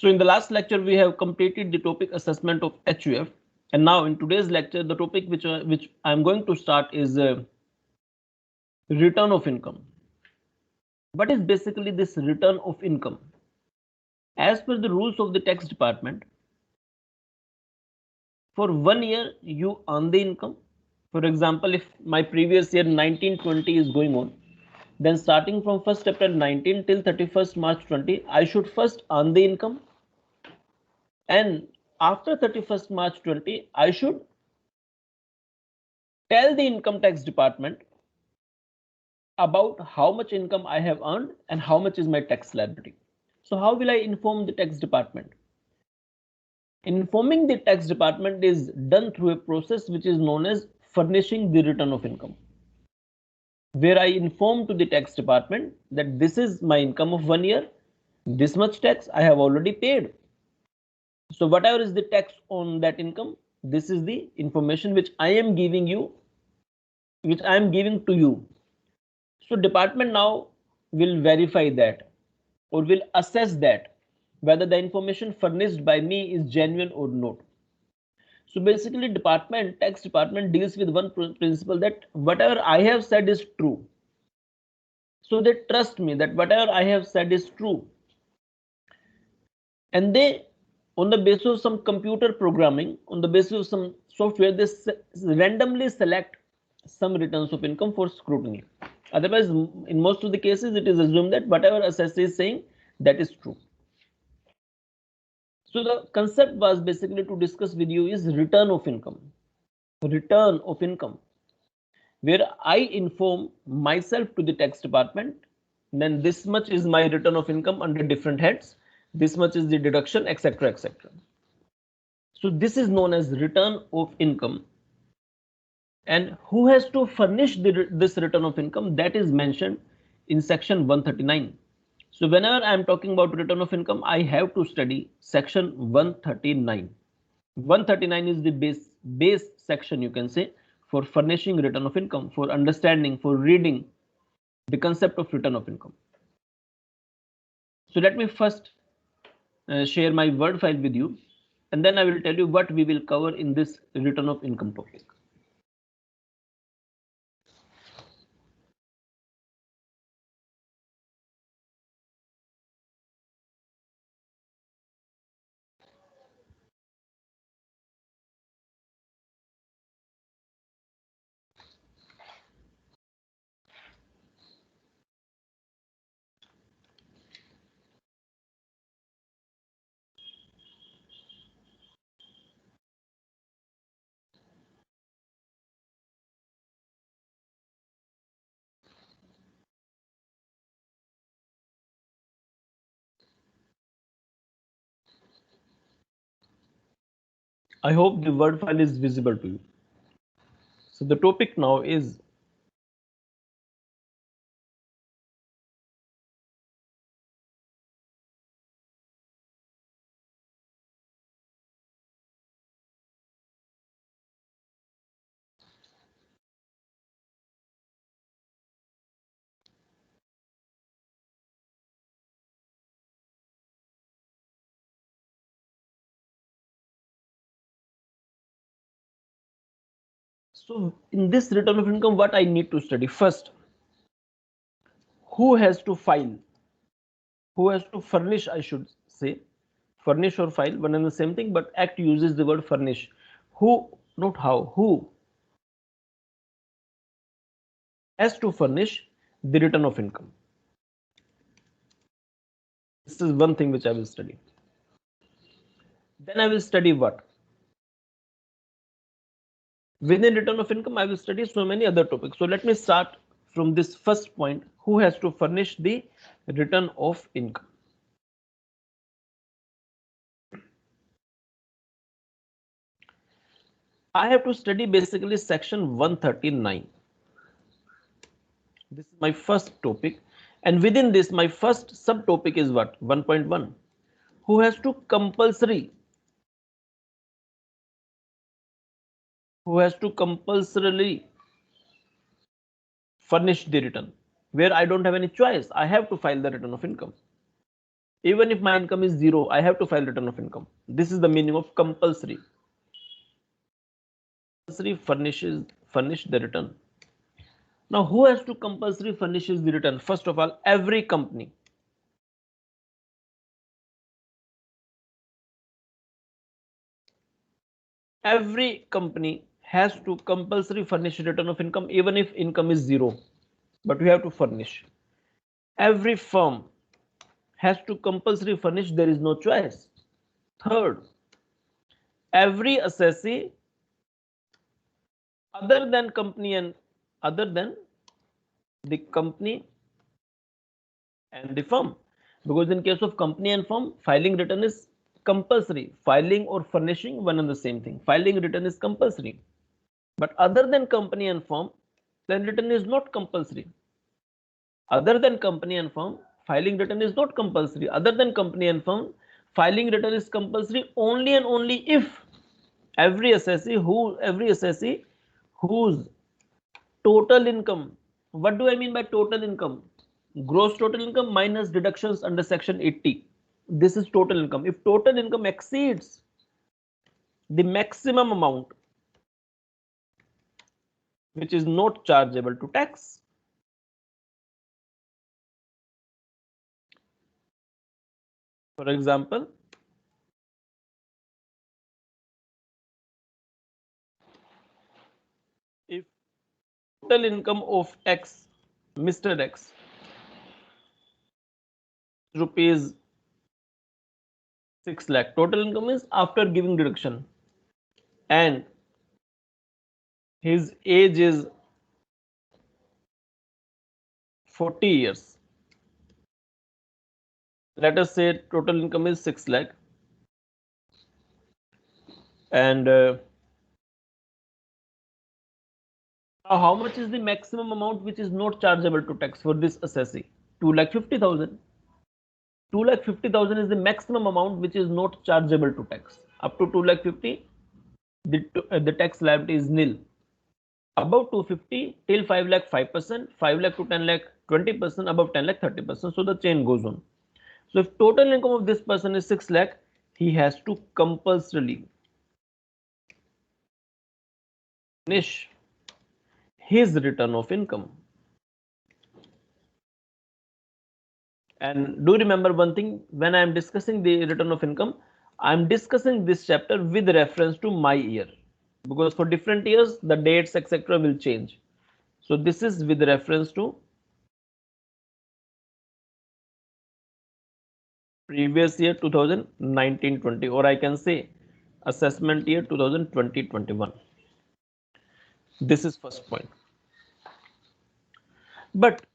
So in the last lecture, we have completed the topic assessment of HUF. And now in today's lecture, the topic which I'm going to start is return of income. What is basically this return of income? As per the rules of the tax department, for 1 year you earn the income. For example, if my previous year 1920 is going on, then starting from 1st April 19 till 31st March 20, I should first earn the income. And after 31st March 20, I should tell the income tax department about how much income I have earned and how much is my tax liability. So how will I inform the tax department? Informing the tax department is done through a process which is known as furnishing the return of income, where I inform to the tax department that this is my income of 1 year, this much tax I have already paid. So whatever is the tax on that income, this is the information which I am giving you, which I am giving to you. So department now will verify that or will assess that whether the information furnished by me is genuine or not. So basically tax department deals with one principle, that whatever I have said is true. So they trust me that whatever I have said is true. And they, on the basis of some computer programming, on the basis of some software, they randomly select some returns of income for scrutiny. Otherwise, in most of the cases, it is assumed that whatever assessor is saying, that is true. So the concept was basically to discuss with you is return of income. Return of income, where I inform myself to the tax department, then this much is my return of income under different heads, this much is the deduction, etc., etc. So this is known as return of income. And who has to furnish this return of income? That is mentioned in section 139. So whenever I am talking about return of income, I have to study section 139. 139 is the base section, you can say, for furnishing return of income, for understanding, for reading the concept of return of income. So let me first share my Word file with you, and then I will tell you what we will cover in this return of income topic. I hope the Word file is visible to you. So the topic now is so in this return of income, what I need to study first, who has to file, who has to furnish, I should say. Furnish or file, one and the same thing, but Act uses the word furnish. Who, not how, who has to furnish the return of income? This is one thing which I will study. Then I will study what? Within return of income, I will study so many other topics. So let me start from this first point, who has to furnish the return of income? I have to study basically section 139. This is my first topic, and within this my first subtopic is what? 1.1. Who has to compulsorily furnish the return, where I don't have any choice, I have to file the return of income. Even if my income is zero, I have to file return of income. This is the meaning of compulsory. Compulsory furnish the return. Now, who has to compulsory furnishes the return? First of all, every company. Every company has to compulsory furnish return of income, even if income is zero. But we have to furnish. Every firm has to compulsory furnish. There is no choice. Third, every assessee other than company and other than the company and the firm, because in case of company and firm, filing return is compulsory. Filing or furnishing, one and the same thing. Filing return is compulsory, but other than company and firm, then return is not compulsory. Other than company and firm, filing return is not compulsory. Other than company and firm, filing return is compulsory only and only if every assessee whose total income. What do I mean by total income? Gross total income minus deductions under section 80. This is total income. If total income exceeds the maximum amount which is not chargeable to tax, for example, if total income of X, Mr. X, rupees 6 lakh, total income is after giving deduction, and his age is 40 years. Let us say total income is 6 lakh, and now how much is the maximum amount which is not chargeable to tax for this assessee? 2,50,000. 2,50,000 is the maximum amount which is not chargeable to tax. Up to 2,50,000, the tax liability is nil. Above 250 till 5 lakh 5%, 5 lakh to 10 lakh 20%, above 10 lakh 30%. So the chain goes on. So if total income of this person is 6 lakh, he has to compulsorily furnish his return of income. And do remember one thing, when I am discussing the return of income, I am discussing this chapter with reference to my year, because for different years the dates etc. will change. So this is with reference to previous year 2019-20, or I can say assessment year 2020-21. This is first point. But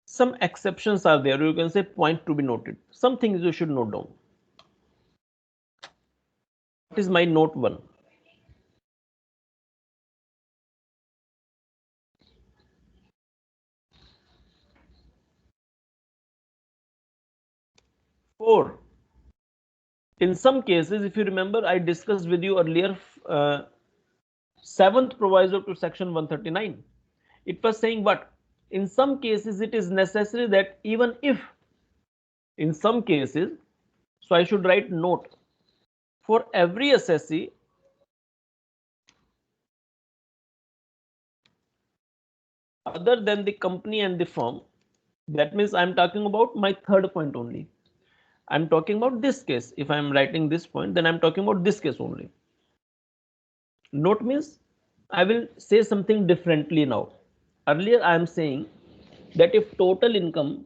some exceptions are there, you can say point to be noted. Some things you should note down. What is my note 1? Four, in some cases, if you remember, I discussed with you earlier, 7th proviso to section 139. It was saying what? In some cases, it is necessary that even if, in some cases, so I should write note, for every assessee other than the company and the firm, that means I am talking about my third point only. I am talking about this case. If I am writing this point, then I am talking about this case only. Note means I will say something differently now. Earlier I am saying that if total income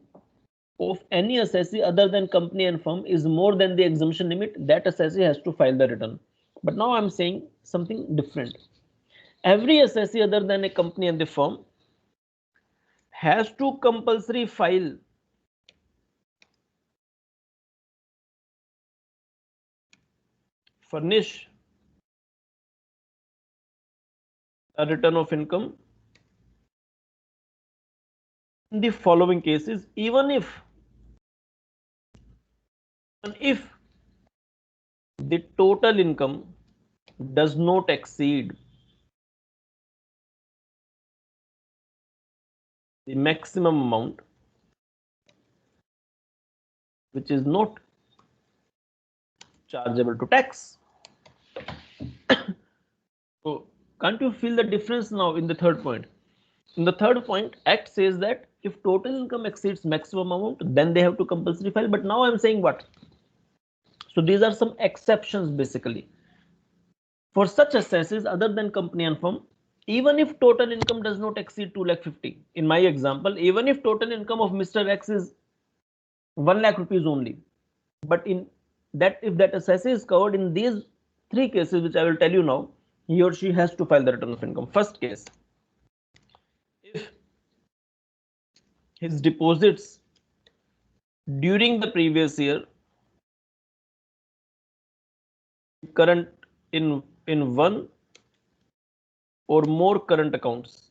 of any assessee other than company and firm is more than the exemption limit, that assessee has to file the return. But now I am saying something different. Every assessee other than a company and the firm has to compulsory furnish a return of income in the following cases, even if the total income does not exceed the maximum amount which is not chargeable to tax. So can't you feel the difference now in the third point? In the third point, Act says that if total income exceeds maximum amount, then they have to compulsory file. But now I'm saying what? So these are some exceptions basically. For such assesses other than company and firm, even if total income does not exceed 2 lakh 50, in my example, even if total income of Mr. X is 1 lakh rupees only, but in that if that assessee is covered in these three cases which I will tell you now, he or she has to file the return of income. First case, if his deposits during the previous year current in one or more current accounts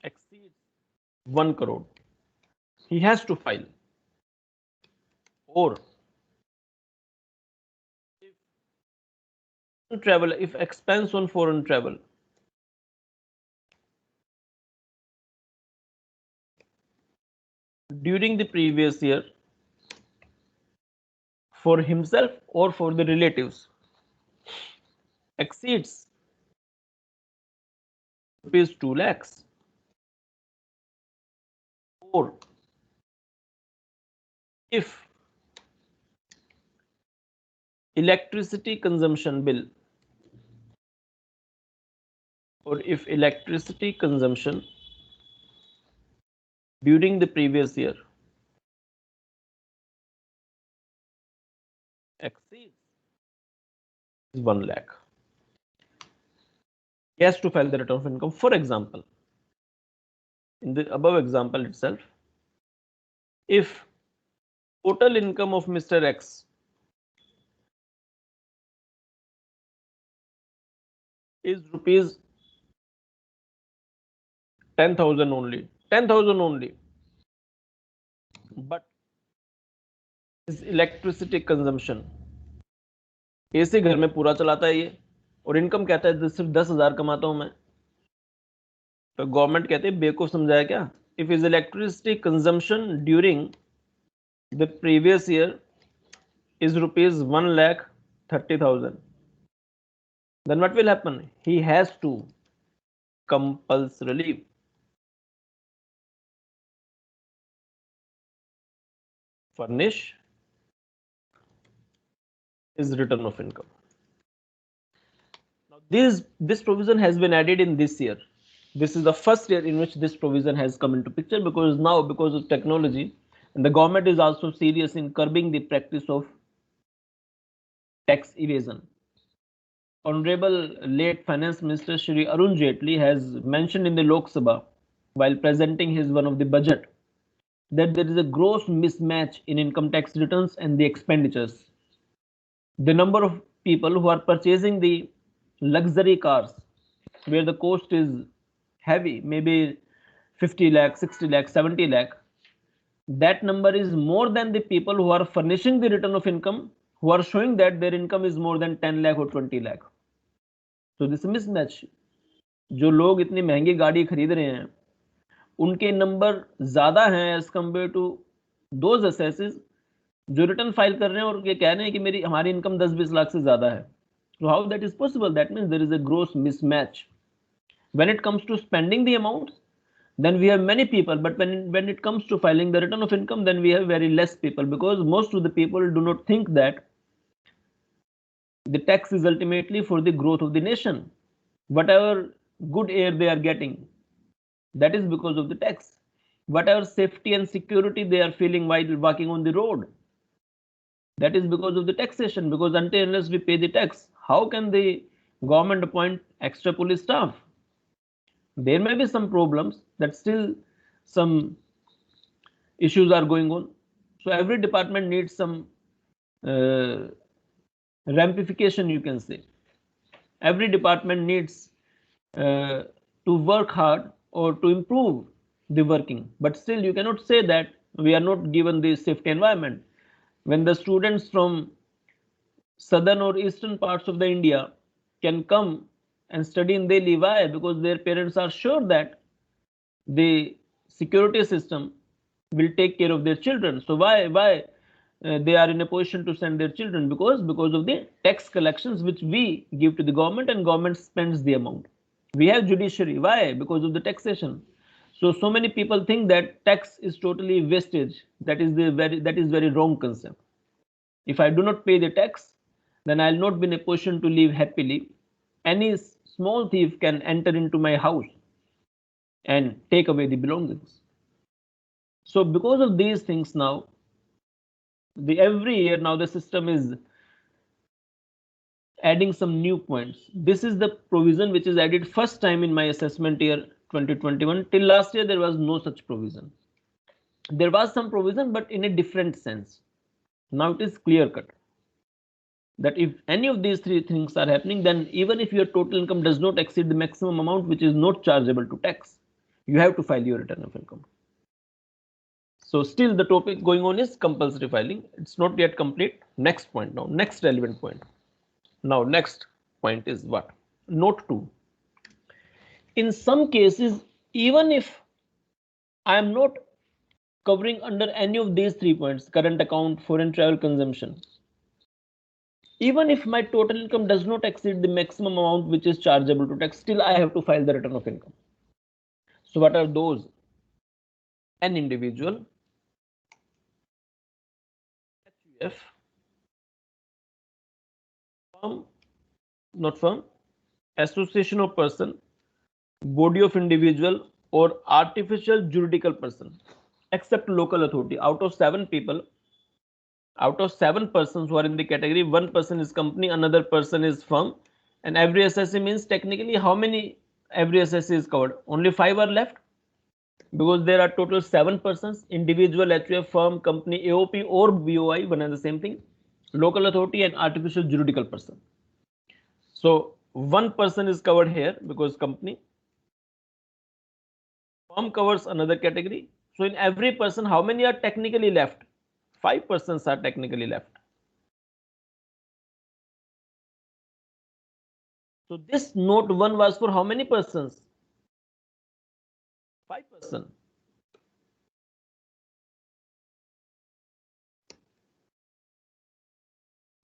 exceeds 1 crore, he has to file. Or if travel, if expense on foreign travel during the previous year for himself or for the relatives exceeds rupees 2 lakhs, or if electricity consumption bill or if electricity consumption during the previous year exceeds 1 lakh, he has to file the return of income. For example, in the above example itself, if total income of Mr. X is rupees 10,000 only, 10,000 only, but his electricity consumption, AC घर में पूरा चलाता है ये, और income कहता है सिर्फ 10,000 कमाता हूं मैं, तो गवर्नमेंट कहते हैं बेवकूफ समझाया क्या? If is electricity consumption during the previous year is rupees 1,30,000, then what will happen? He has to compulsorily furnish his return of income. Now this provision has been added in this year. This is the first year in which this provision has come into picture, because now, because of technology, and the government is also serious in curbing the practice of tax evasion. Honorable late Finance Minister Shri Arun Jaitley has mentioned in the Lok Sabha while presenting his one of the budget that there is a gross mismatch in income tax returns and the expenditures. The number of people who are purchasing the luxury cars where the cost is heavy, maybe 50 lakh, 60 lakh, 70 lakh, that number is more than the people who are furnishing the return of income, who are showing that their income is more than 10 lakh or 20 lakh. So this mismatch, जो लोग इतनी महंगी गाड़ी खरीद रहे हैं उनके number ज्यादा हैं as compare to those assessees जो रिटर्न फाइल कर रहे हैं और ये कह रहे हैं कि मेरी हमारी इनकम 10-20 लाख से ज्यादा है. So how that is possible? That means there is a gross mismatch. When it comes to spending the amounts, then we have many people, but when it comes to filing the return of income, then we have very less people, because most of the people do not think that the tax is ultimately for the growth of the nation. Whatever good air they are getting, that is because of the tax. Whatever safety and security they are feeling while walking on the road, that is because of the taxation, because until unless we pay the tax, how can the government appoint extra police staff? There may be some problems, that still some issues are going on. So every department needs some ramification, you can say. Every department needs to work hard or to improve the working, but still you cannot say that we are not given the safety environment. When the students from southern or eastern parts of the India can come and study in Delhi, why? Because their parents are sure that the security system will take care of their children. So why they are in a position to send their children? Because of the tax collections which we give to the government, and government spends the amount. We have judiciary. Why? Because of the taxation. So many people think that tax is totally wastage. That is very wrong concept. If I do not pay the tax, then I'll not be in a position to live happily. Any small thief can enter into my house and take away the belongings. So because of these things now, the every year now the system is adding some new points. This is the provision which is added first time in my assessment year 2021. Till last year there was no such provision. There was some provision but in a different sense. Now it is clear cut that if any of these three things are happening, then even if your total income does not exceed the maximum amount which is not chargeable to tax, you have to file your return of income. So still the topic going on is compulsory filing. It's not yet complete. Next point now, next relevant point. Now next point is what? Note 2. In some cases, even if I am not covering under any of these 3 points, current account, foreign travel, consumption, even if my total income does not exceed the maximum amount which is chargeable to tax, still I have to file the return of income. So what are those? An individual, HUF, firm, not firm, association of person, body of individual, or artificial juridical person, except local authority. Out of 7 persons who are in the category, 1 person is company, another person is firm, and every SSC means technically how many every SSC is covered? Only 5 are left, because there are total 7 persons: individual, HUF, firm, company, AOP or BOI, one and the same thing, local authority, and artificial juridical person. So 1 person is covered here because company. Firm covers another category. So in every person, how many are technically left? 5 persons are technically left. So this note 1 was for how many persons? 5 persons.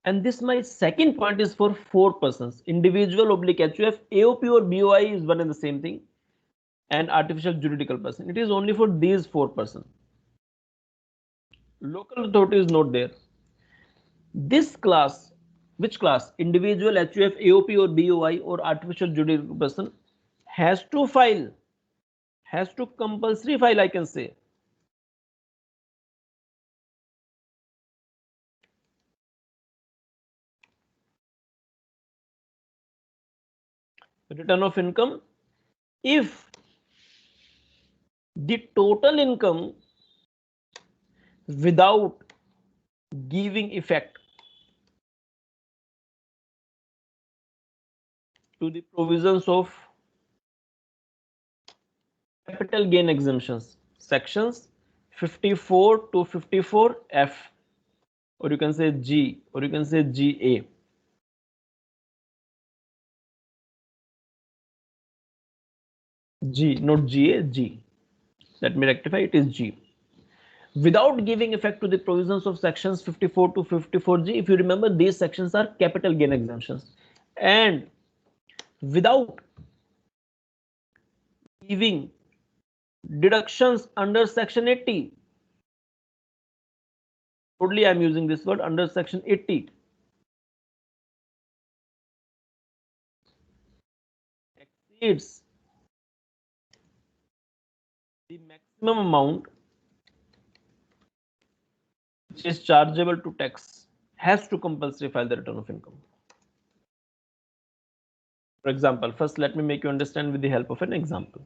And this my second point is for 4 persons. Individual oblique HUF, AOP or BOI is one and the same thing, and artificial juridical person. It is only for these 4 persons. Local authority is not there. This class, which class? Individual, HUF, AOP or BOI or artificial juridical person has to file, has to compulsory file, I can say. Return of income if the total income without giving effect to the provisions of capital gain exemptions, sections 54 to 54F, or you can say G, or you can say GA. G, not GA, G. Let me rectify, it is G. Without giving effect to the provisions of sections 54 to 54G, if you remember, these sections are capital gain exemptions, and without giving deductions under section 80, totally I am using this word, under section 80, exceeds the maximum amount which is chargeable to tax, has to compulsory file the return of income. For example, first let me make you understand with the help of an example.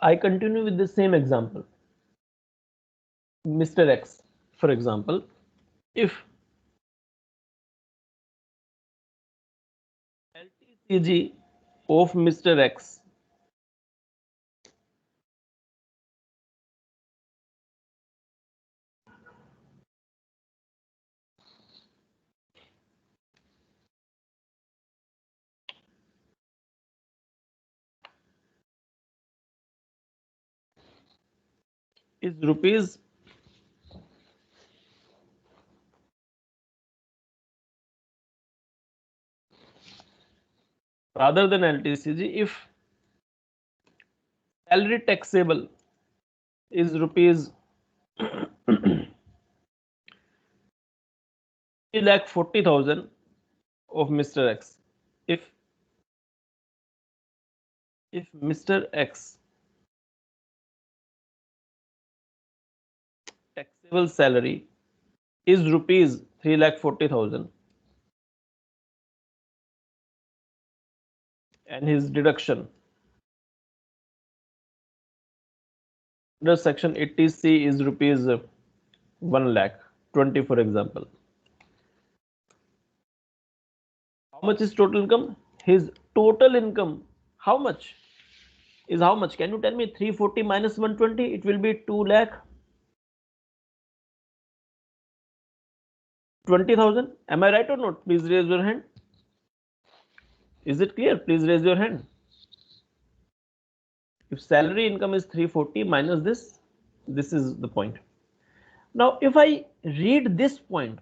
I continue with the same example. Mr. X, for example, if LTCG of Mr. X is rupees rather than LTCG, if salary taxable is rupees 3,40,000 of Mr. X. If Mr. X taxable salary is rupees 3,40,000 and his deduction under section 80C is rupees 1 lakh 20, for example. How much is total income? His total income, how much is how much? Can you tell me? 340 minus 120, it will be 2 lakh 20,000. Am I right or not? Please raise your hand. Is it clear? Please raise your hand. If salary income is 340 minus this is the point. Now, if I read this point,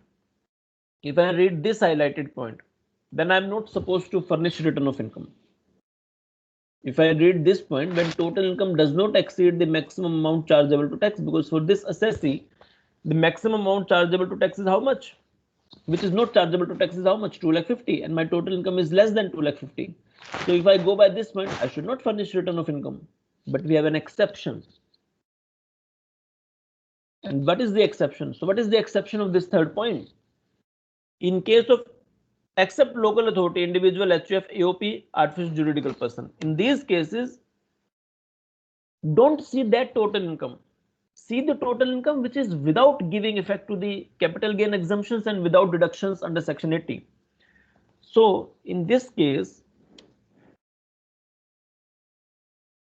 if I read this highlighted point, then I'm not supposed to furnish return of income. If I read this point, when total income does not exceed the maximum amount chargeable to tax, because for this assessee, the maximum amount chargeable to tax is how much? Which is not chargeable to tax is how much? 2,50,000, and my total income is less than 2,50,000. So if I go by this point, I should not furnish return of income. But we have an exception. And what is the exception? So what is the exception of this third point? In case of except local authority, individual, HUF, AOP, artificial juridical person. In these cases, don't see that total income. See the total income which is without giving effect to the capital gain exemptions and without deductions under section 80. So in this case,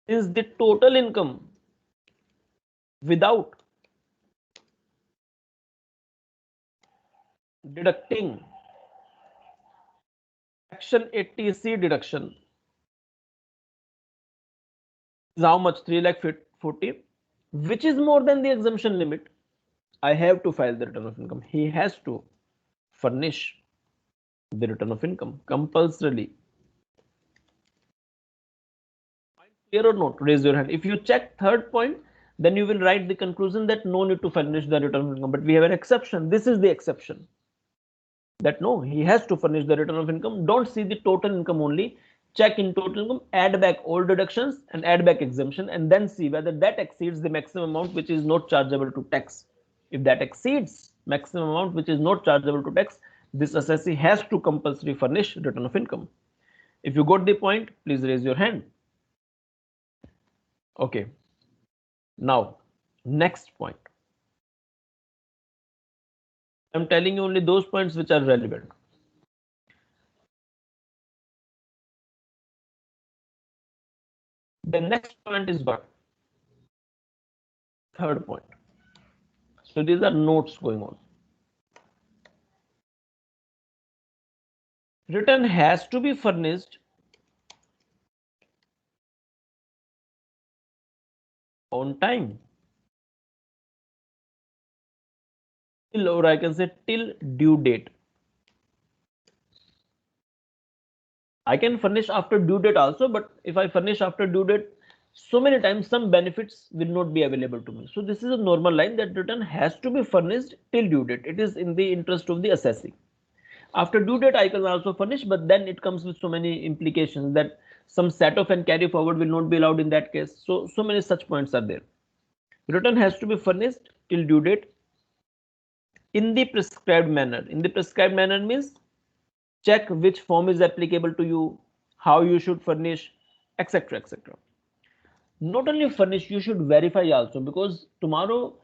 is the total income without deducting section 80C deduction is how much? 3,40,000, which is more than the exemption limit. I have to file the return of income. He has to furnish the return of income compulsorily. Clear or not? Raise your hand. If you check third point, then you will write the conclusion that no need to furnish the return of income. But we have an exception. This is the exception. That no, he has to furnish the return of income. Don't see the total income only. Check in total income, add back all deductions and add back exemption, and then see whether that exceeds the maximum amount which is not chargeable to tax. If that exceeds maximum amount which is not chargeable to tax, this assessee has to compulsory furnish return of income. If you got the point, please raise your hand. Okay. Now, next point. I'm telling you only those points which are relevant. The next point is what? Third point. So these are notes going on. Return has to be furnished on time. Till, or I can say till due date. I can furnish after due date also, but if I furnish after due date, so many times some benefits will not be available to me. So this is a normal line that return has to be furnished till due date. It is in the interest of the assessee. After due date, I can also furnish, but then it comes with so many implications that some set off and carry forward will not be allowed in that case. So many such points are there. Return has to be furnished till due date in the prescribed manner. In the prescribed manner means check which form is applicable to you, how you should furnish, etc., etc. Not only furnish, you should verify also, because tomorrow,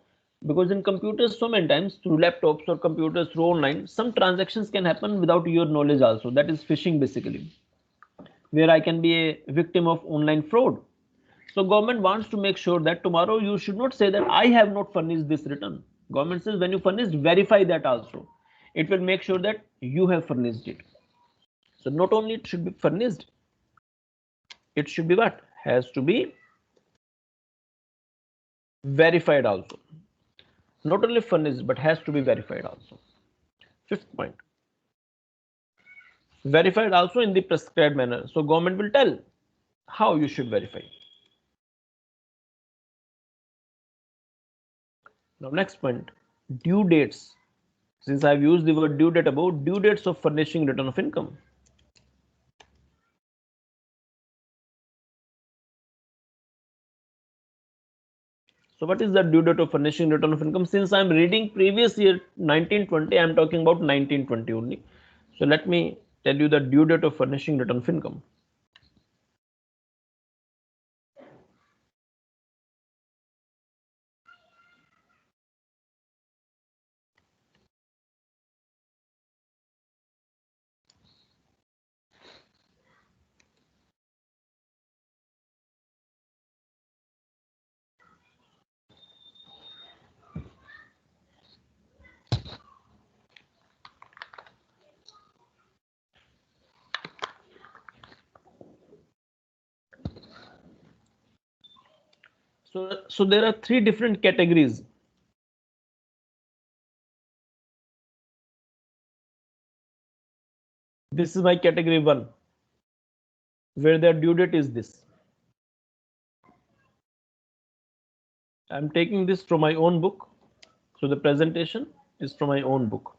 because in computers so many times through laptops or computers through online, some transactions can happen without your knowledge also. That is phishing basically, where I can be a victim of online fraud. So government wants to make sure that tomorrow you should not say that I have not furnished this return. Government says when you furnish, verify that also. It will make sure that you have furnished it. So not only it should be furnished, it should be what? Has to be verified also. Not only furnished, but has to be verified also. Fifth point, verified also in the prescribed manner. So government will tell how you should verify. Now next point, due dates. Since I've used the word due date above, due dates of furnishing return of income. So what is the due date of furnishing return of income? Since I'm reading previous year 1920, I'm talking about 1920 only. So let me tell you the due date of furnishing return of income. So there are three different categories. This is my category 1, where the due date is this. I'm taking this from my own book. So the presentation is from my own book.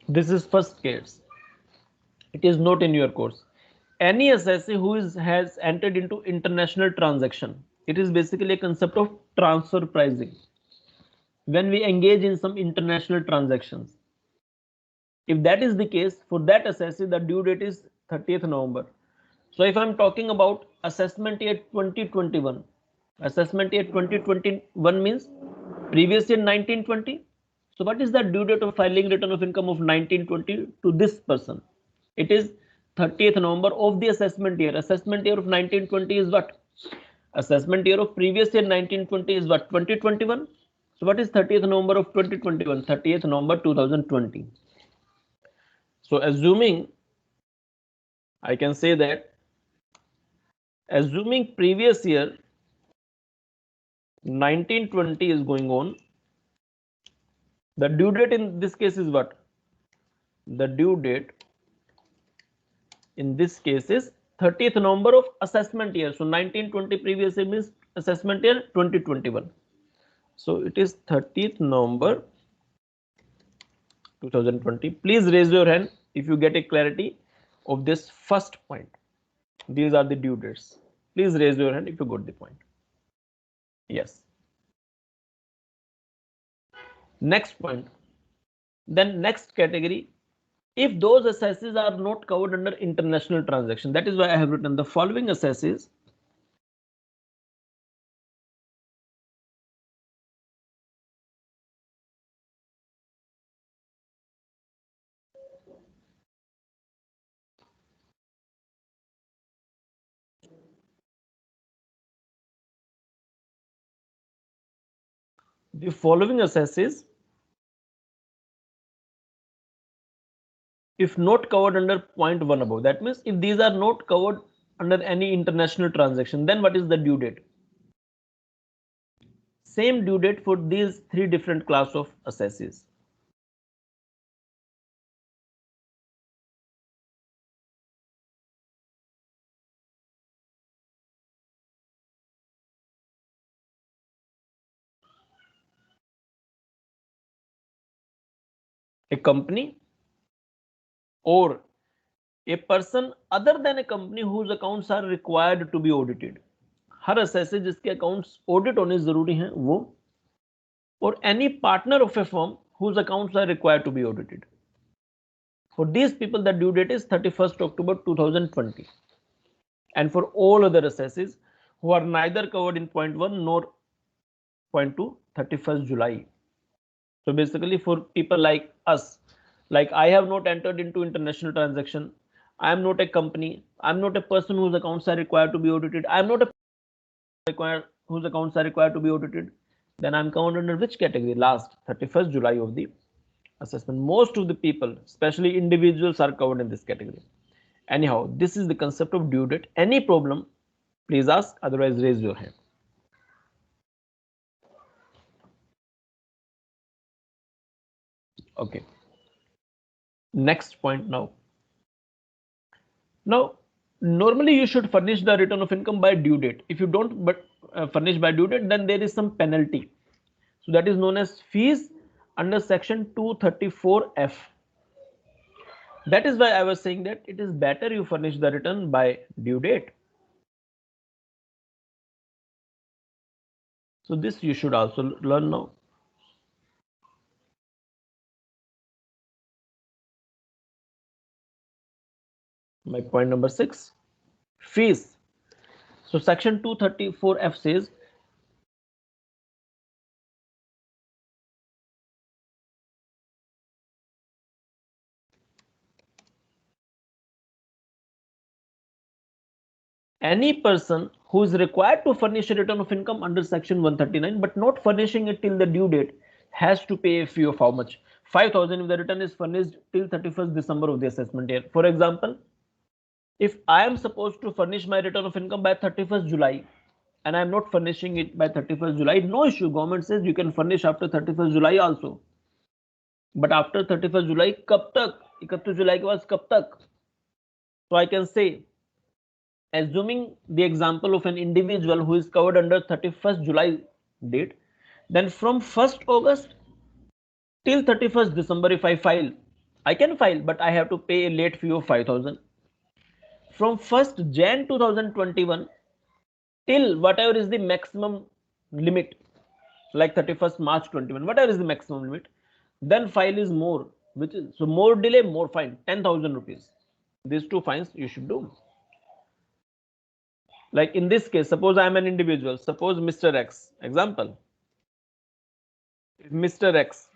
This is first case. It is not in your course. Any assessee who has entered into international transaction, it is basically a concept of transfer pricing. When we engage in some international transactions, if that is the case, for that assessee, the due date is 30th November. So if I'm talking about assessment year 2021, assessment year 2021 means previous year 1920. So what is the due date of filing return of income of 1920 to this person? It is 30th November of the assessment year. Assessment year of 1920 is what? Assessment year of previous year 1920 is what? 2021. So what is 30th November of 2021? 30th November 2020. So assuming, I can say that, assuming previous year 1920 is going on, the due date in this case is what? The due date in this case is 30th November of assessment year. So 1920 previous year means assessment year 2021. So it is 30th November 2020. Please raise your hand if you get a clarity of this first point. These are the due dates. Please raise your hand if you got the point. Yes. Next point. Then next category, if those assesses are not covered under international transaction, that is why I have written the following assesses. The following assesses, if not covered under point 1 above, that means if these are not covered under any international transaction, then what is the due date? Same due date for these three different class of assesses. A company or A person other than a company whose accounts are required to be audited. Her assessee जिसके accounts audit होने जरूरी हैं वो, or any partner of a firm whose accounts are required to be audited. For these people, the due date is 31st October 2020. And for all other assessees who are neither covered in point 1 nor point 2, 31st July. So basically for people like us, like I have not entered into international transaction, I am not a company, I am not a person whose accounts are required to be audited, I am not a whose accounts are required to be audited, then I am covered under which category? Last 31st July of the assessment. Most of the people, especially individuals, are covered in this category. Anyhow, this is the concept of due date. Any problem, please ask, otherwise raise your hand. Okay. Next point now. Now, normally you should furnish the return of income by due date. If you don't furnish by due date, then there is some penalty. So that is known as fees under section 234F. That is why I was saying that it is better you furnish the return by due date. So this you should also learn now. My point number 6, fees. So section 234F says any person who is required to furnish a return of income under section 139 but not furnishing it till the due date has to pay a fee of how much? 5,000 if the return is furnished till 31st December of the assessment year. For example, if I am supposed to furnish my return of income by 31st July and I am not furnishing it by 31st July, no issue. Government says you can furnish after 31st July also. But after 31st July, कब तक? 31 July के बाद कब तक? So I can say, assuming the example of an individual who is covered under 31st July date, then from 1st August till 31st December, if I file, I can file, but I have to pay a late fee of 5,000. From 1st Jan 2021 till whatever is the maximum limit, like 31st March 21, whatever is the maximum limit, then file is more, which is so more delay, more fine, 10,000 rupees. These two fines you should do. Like in this case, suppose I am an individual, suppose Mr. X, example, if Mr. X,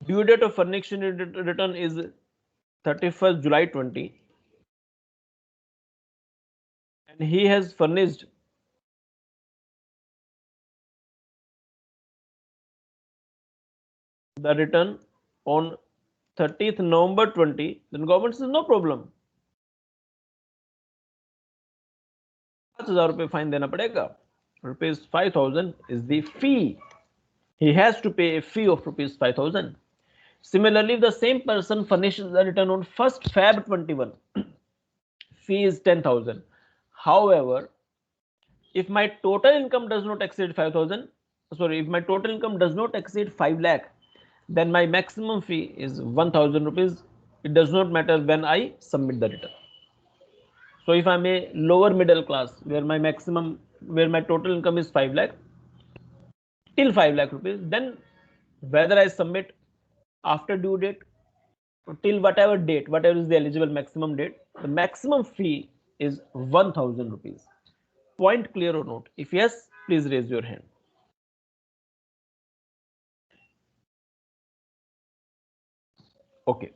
due date of furnishing return is 31st July 20, and he has furnished the return on 30th November 20, then government says no problem. 5,000 रुपये fine देना पड़ेगा. Rupees 5,000 is the fee. He has to pay a fee of rupees 5,000. Similarly, if the same person furnishes the return on 1st Feb 21, fee is 10,000. However, if my total income does not exceed 5,000, sorry, if my total income does not exceed 5 lakh, then my maximum fee is 1,000 rupees. It does not matter when I submit the return. So if I'm a lower middle class where my maximum, where my total income is 5 lakh till 5 lakh rupees, then whether I submit after due date or till whatever date, whatever is the eligible maximum date, the maximum fee is 1,000 rupees. Point clear or not? If yes, please raise your hand. Okay.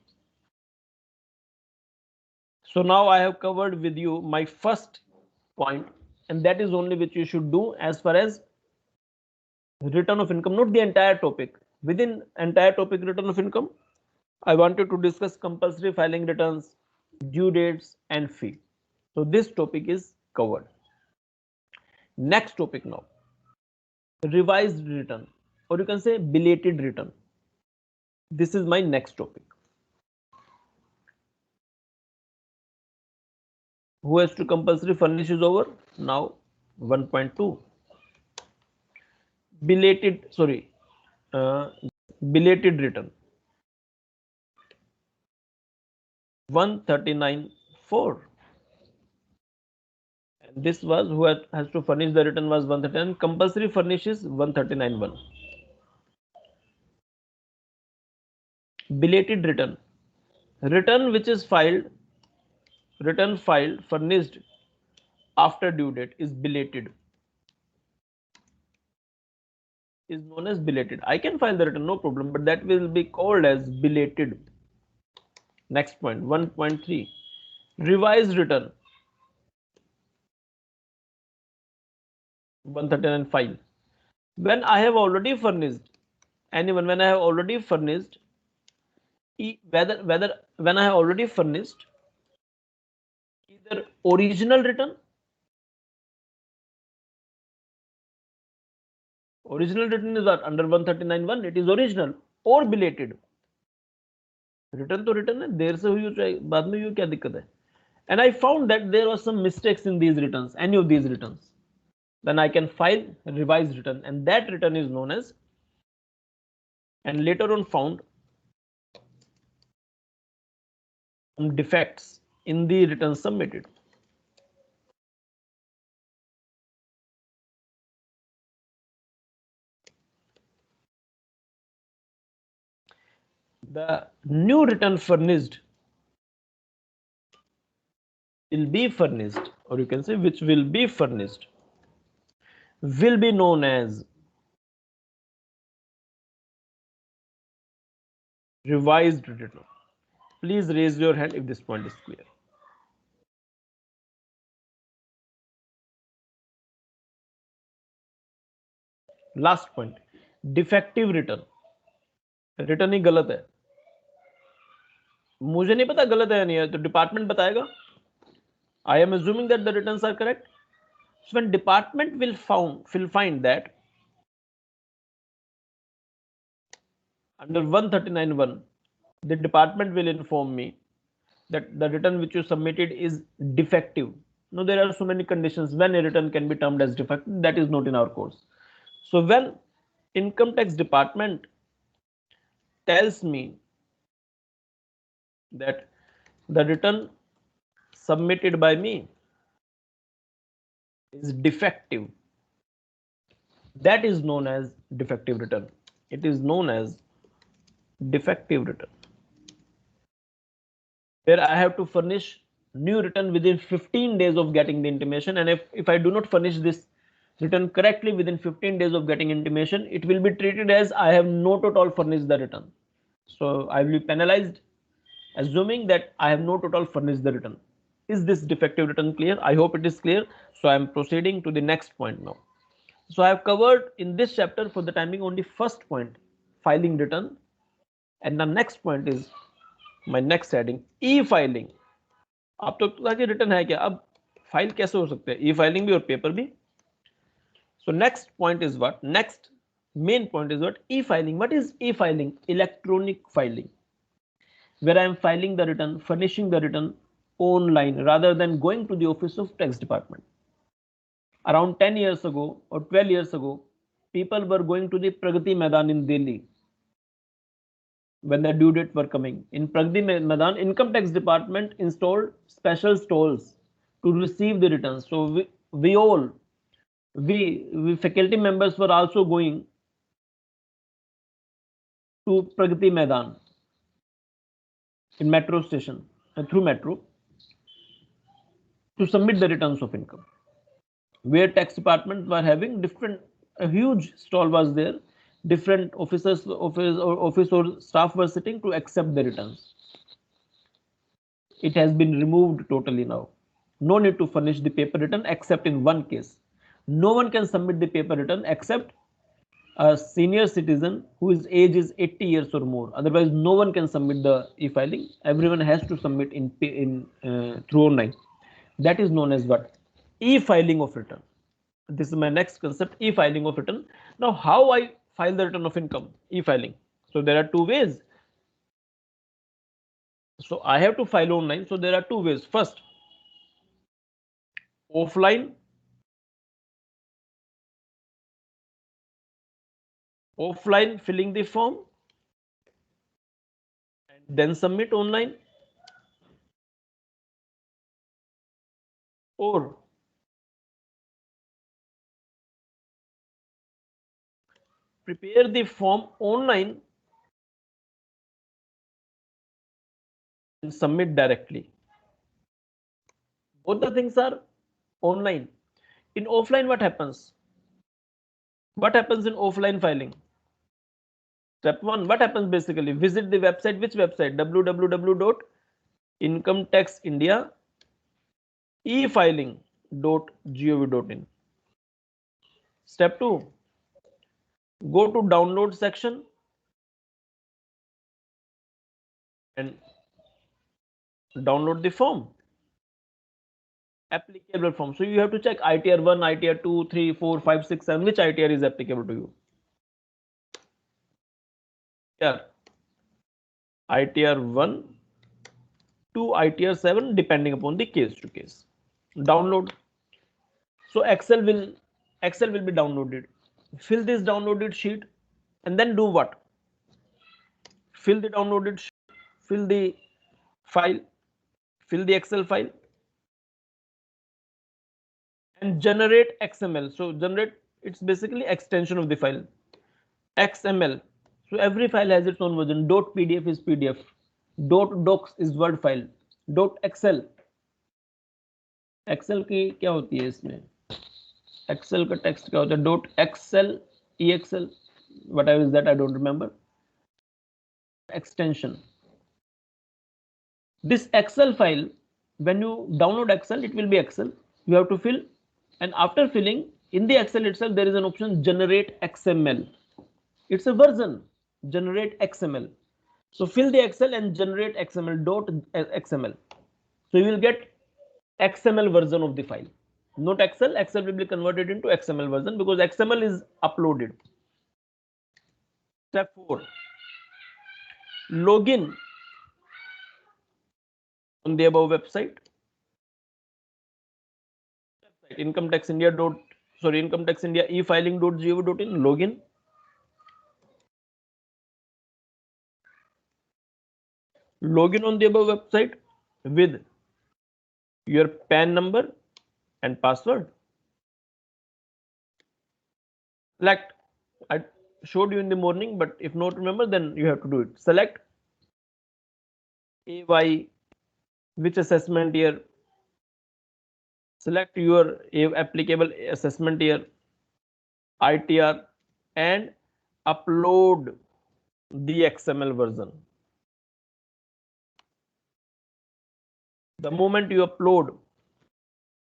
So now I have covered with you my first point, and that is only which you should do as far as return of income, not the entire topic. Within entire topic return of income, I wanted to discuss compulsory filing returns, due dates, and fee. So this topic is covered. Next topic now, revised return, or you can say belated return. This is my next topic. Who has to compulsory furnish is over. Now 1.2. Belated, sorry, belated return. 139.4. And this was who has to furnish the return was 139. Compulsory furnishes 139.1. Belated return. Return which is filed, return filed furnished after due date is belated. Is known as belated. I can file the return, no problem, but that will be called as belated. Next point, 1.3. Revised return. 139 file. When I have already furnished, anyone, when I have already furnished, whether when I have already furnished either original return, original return is what under 139.1, it is original, or belated. Return तो return है, देर से हुई हो चाहे बाद में हुई हो, क्या दिक्कत है? And I found that there were some mistakes in these returns, any of these returns. Then I can file revised return, and that return is known as, and later on found some defects in the return submitted. The new return furnished will be furnished, or you can say which will be furnished, will be known as revised return. Please raise your hand if this point is clear. Last point, defective return. Return ही गलत है, मुझे नहीं पता गलत है या नहीं है, तो डिपार्टमेंट बताएगा. I am assuming that the returns are correct. So when department will find that under 139.1, the department will inform me that the return which you submitted is defective. Now there are so many conditions when a return can be termed as defective, that is not in our course. So when income tax department tells me that the return submitted by me is defective, that is known as defective return. It is known as defective return, where I have to furnish new return within 15 days of getting the intimation, and if I do not furnish this return correctly within 15 days of getting intimation, it will be treated as I have not at all furnished the return. So I will be penalized, assuming that I have not at all furnished the return. Is this defective return clear? I hope it is clear. So I am proceeding to the next point now. So I have covered in this chapter for the time being only first point, filing return, and the next point is my next heading, e-filing. आप तो पता कि return है क्या, अब file कैसे हो सकते हैं, ई फाइलिंग भी और पेपर भी. So next point is what? Next main point is what? E-filing. What is e-filing? Electronic filing, where I am filing the return, furnishing the return online rather than going to the office of tax department. Around 10 years ago or 12 years ago, people were going to the Pragati Maidan in Delhi when the due date were coming. In Pragati Maidan, income tax department installed special stalls to receive the returns. So we faculty members were also going to Pragati Maidan in metro station through metro to submit the returns of income, where tax department were having different, a huge stall was there, different officers office or staff were sitting to accept the returns. It has been removed totally now. No need to furnish the paper return except in one case. No one can submit the paper return except a senior citizen whose age is 80 years or more. Otherwise, no one can submit the e-filing. Everyone has to submit through online. That is known as what? E-filing of return. This is my next concept, e-filing of return. Now, how I file the return of income? E-filing. So there are two ways. So I have to file online. So there are two ways. First, offline. Offline filling the form and then submit online. or prepare the form online and submit directly. Both the things are online. In offline, what happens? What happens in offline filing? Step 1, what happens basically? Visit the website. Which website? www.incometaxindia efiling.gov.in. Step 2, go to download section and download the form, applicable form. So you have to check ITR 1, ITR 2, 3, 4, 5, 6, 7. Which ITR is applicable to you? Yeah, ITR 1 to ITR 7 depending upon the case to case. Download. So Excel will be downloaded. Fill this downloaded sheet and then do what? Fill the downloaded sheet, fill the file, fill the Excel file and generate XML. So generate, it's basically extension of the file. XML. So every file has its own version. .pdf is PDF. .docs is Word file. .excel. Excel की क्या होती है इसमें? Excel का text क्या होता है? .excel, EXL, whatever is that, I don't remember. Extension. This Excel file, when you download Excel, it will be Excel. You have to fill, and after filling, in the Excel itself, there is an option generate XML. It's a version, generate XML. So fill the Excel and generate XML. So you will get XML version of the file. Not Excel. Excel will be converted into XML version because XML is uploaded. Step 4. Login on the above website. Income Tax India efiling.gov.in. Login. Login on the above website with your PAN number and password. Select. I showed you in the morning, but if not remember, then you have to do it. Select AY, which assessment year. Select your applicable assessment year, ITR, and upload the XML version. The moment you upload,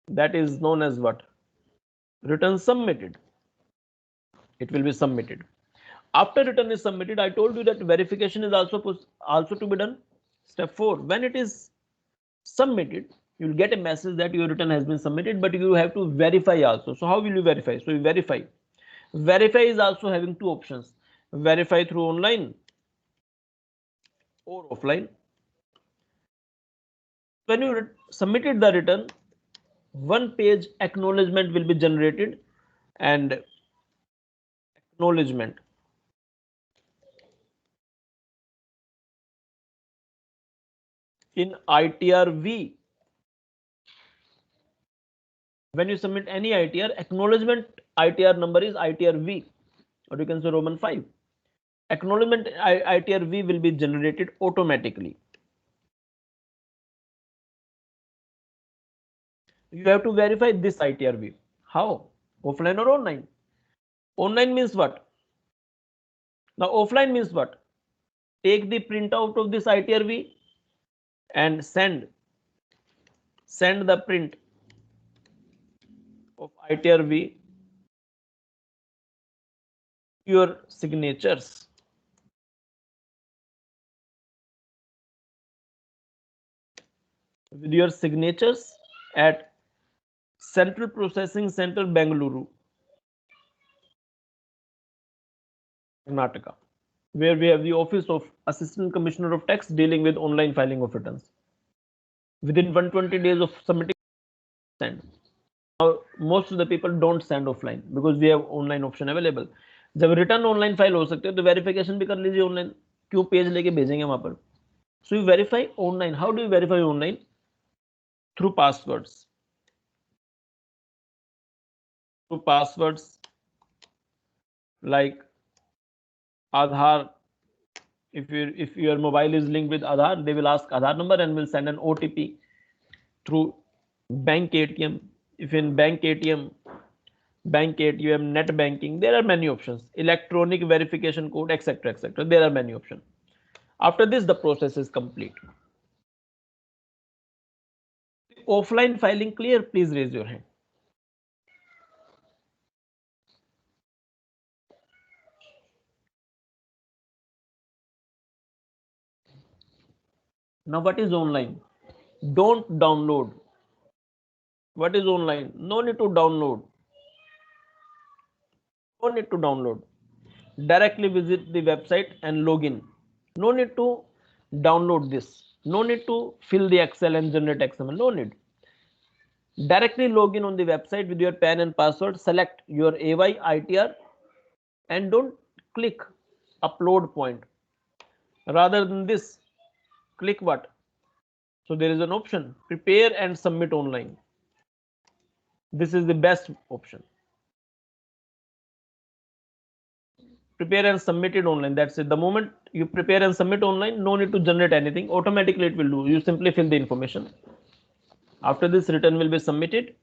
that is known as what? Return submitted. It will be submitted. After return is submitted, I told you that verification is also to be done. Step 4, when it is submitted, you will get a message that your return has been submitted, but you have to verify also. So how will you verify? So you verify. Verify is also having two options: verify through online or offline. When you submitted the return, one page acknowledgement will be generated, and acknowledgement in ITR-V. When you submit any ITR, acknowledgement ITR number is ITR-V, or you can say Roman 5. Acknowledgement ITR-V will be generated automatically. You have to verify this ITR-V. How? Offline or online? Online means what? Now offline means what? Take the printout of this ITR-V and send the print of ITR-V your signatures. With your signatures at Central Processing Center, Bengaluru, Karnataka, where we have the Office of Assistant Commissioner of Tax dealing with online filing of returns. Within 120 days of submitting, send. Now, most of the people don't send offline because we have online option available. जब return online file हो सकते हैं तो verification भी कर लीजिए online. क्यों page लेके भेजेंगे वहां पर? So you verify online. How do you verify online? Through passwords. to passwords like Aadhaar. If your mobile is linked with Aadhaar, they will ask Aadhaar number and will send an OTP through bank ATM. If in bank ATM, net banking, there are many options. Electronic verification code, etc., etc. There are many options. After this, the process is complete. Offline filing clear? Please raise your hand. Now, what is online? Don't download. What is online? No need to download. No need to download. Directly visit the website and log in. No need to download this. No need to fill the Excel and generate XML. No need. Directly log in on the website with your PAN and password. Select your AY ITR and don't click upload point. Rather than this, click what? So there is an option, prepare and submit online. This is the best option. Prepare and submit it online. That's it. The moment you prepare and submit online, no need to generate anything. Automatically it will do. You simply fill the information. After this, return will be submitted.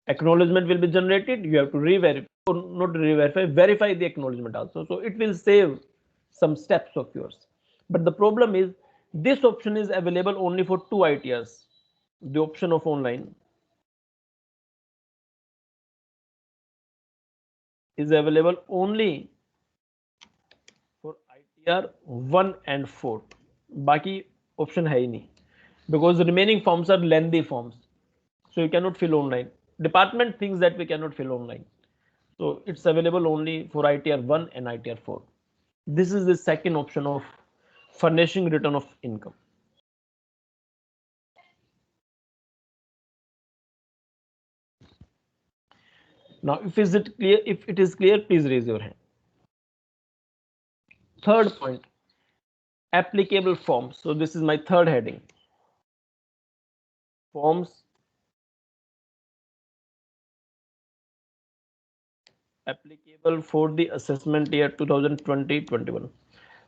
Acknowledgement will be generated. You have to re-verify, or not re-verify, verify the acknowledgement also. So it will save some steps of yours. But the problem is this option is available only for 2 ITRs. The option of online is available only for ITR 1 and 4. बाकी option है ही नहीं, because the remaining forms are lengthy forms, so you cannot fill online. Department thinks that we cannot fill online, so it's available only for ITR 1 and ITR 4. This is the second option of furnishing return of income. Now, if it is clear, please raise your hand. Third point, applicable forms. So this is my third heading. Forms applicable for the assessment year 2020-21.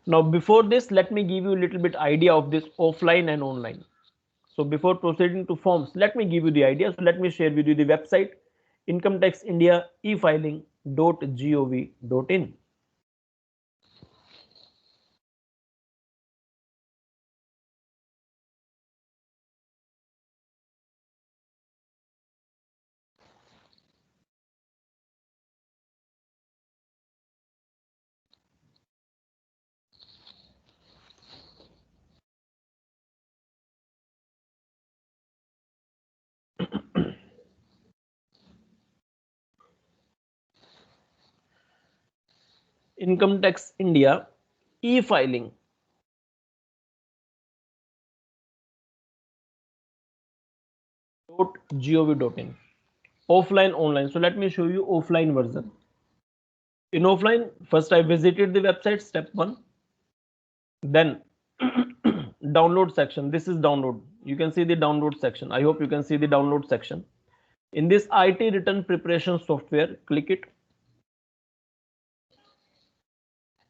Now, before this, let me give you a little bit idea of this offline and online. So before proceeding to forms, let me give you the idea. So let me share with you the website, Income Tax India efiling.gov.in. Income Tax India efiling. .gov.in. Offline, online. So let me show you offline version. In offline, first I visited the website, step 1. Then download section. This is download. You can see the download section. I hope you can see the download section. In this IT return preparation software, click it.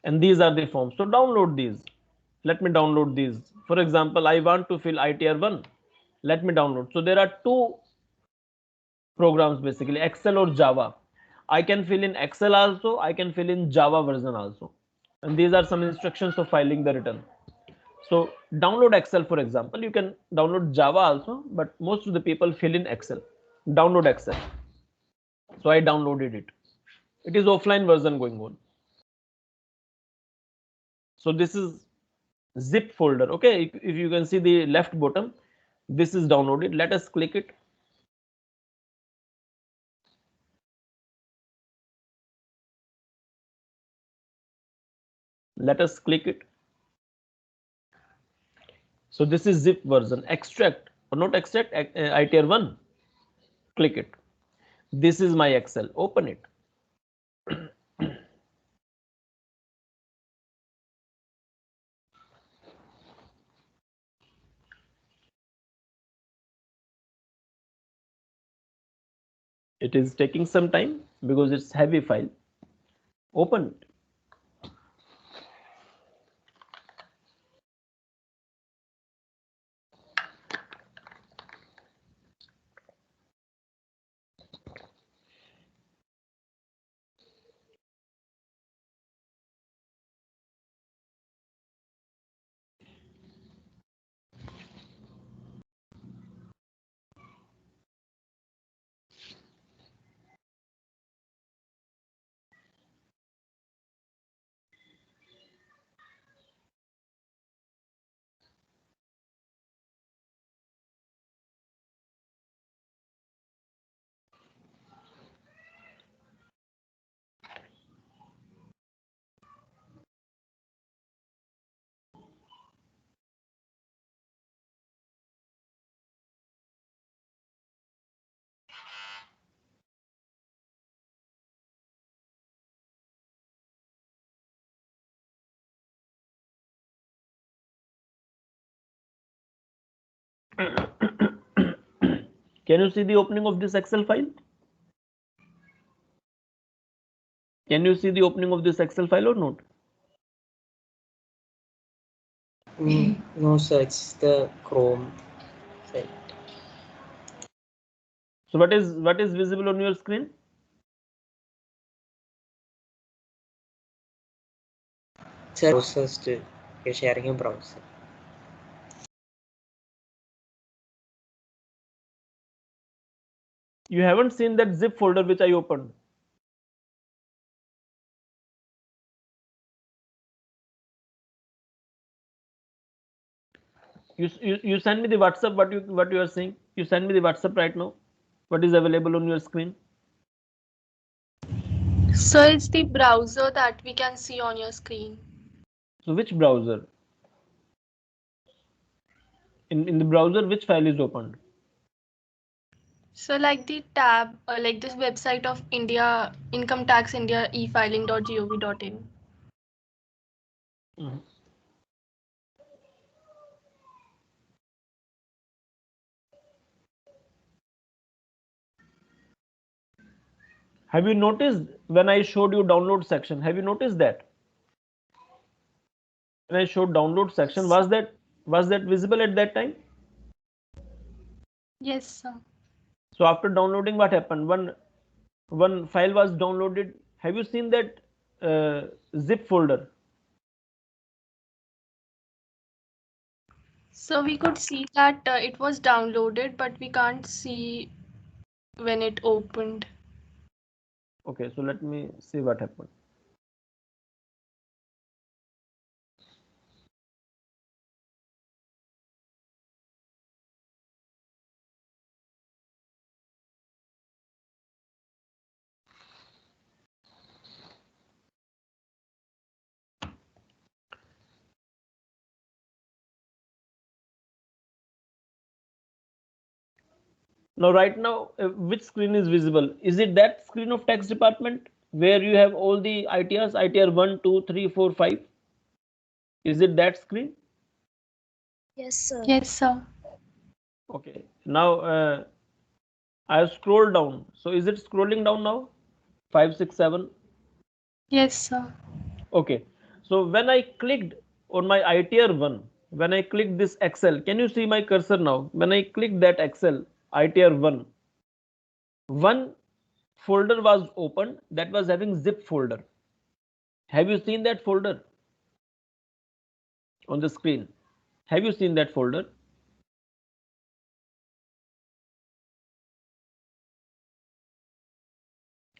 And these are the forms. So download these. Let me download these. For example, I want to fill ITR 1. Let me download. So there are two programs basically, Excel or Java. I can fill in Excel also, I can fill in Java version also. And these are some instructions for filing the return. So download Excel, for example. You can download Java also, but most of the people fill in Excel. Download Excel. So I downloaded it. It is offline version going on. So this is zip folder. Okay, if you can see the left bottom, this is downloaded. Let us click it. Let us click it. So this is zip version. Extract or not extract, ITR 1. Click it. This is my Excel. Open it. It is taking some time because it's heavy file. Open it. Can you see the opening of this Excel file? Can you see the opening of this Excel file or not? No, sir, it's the Chrome site. So what is visible on your screen? Sir, browser still. You're sharing a browser. You haven't seen that zip folder which I opened. You send me the WhatsApp what you are saying. You send me the WhatsApp right now. What is available on your screen? So it's the browser that we can see on your screen. So which browser? In the browser, which file is opened? So like the tab, like this website of India, Income Tax India, efiling.gov.in. Mhm. Have you noticed when I showed you download section? Have you noticed that? When I showed download section, was that visible at that time? Yes, sir. So after downloading, what happened? One file was downloaded. Have you seen that zip folder? So we could see that it was downloaded, but we can't see when it opened. Okay, so let me see what happened. Now, right now, which screen is visible? Is it that screen of tax department where you have all the ITRs, ITR 1, 2, 3, 4, 5? Is it that screen? Yes, sir. Yes, sir. Okay. Now, I have scrolled down. So, is it scrolling down now? 5, 6, 7. Yes, sir. Okay. So, when I clicked on my ITR 1, when I click this Excel, can you see my cursor now? When I click that Excel, ITR 1, one folder was opened that was having zip folder. Have you seen that folder on the screen? Have you seen that folder?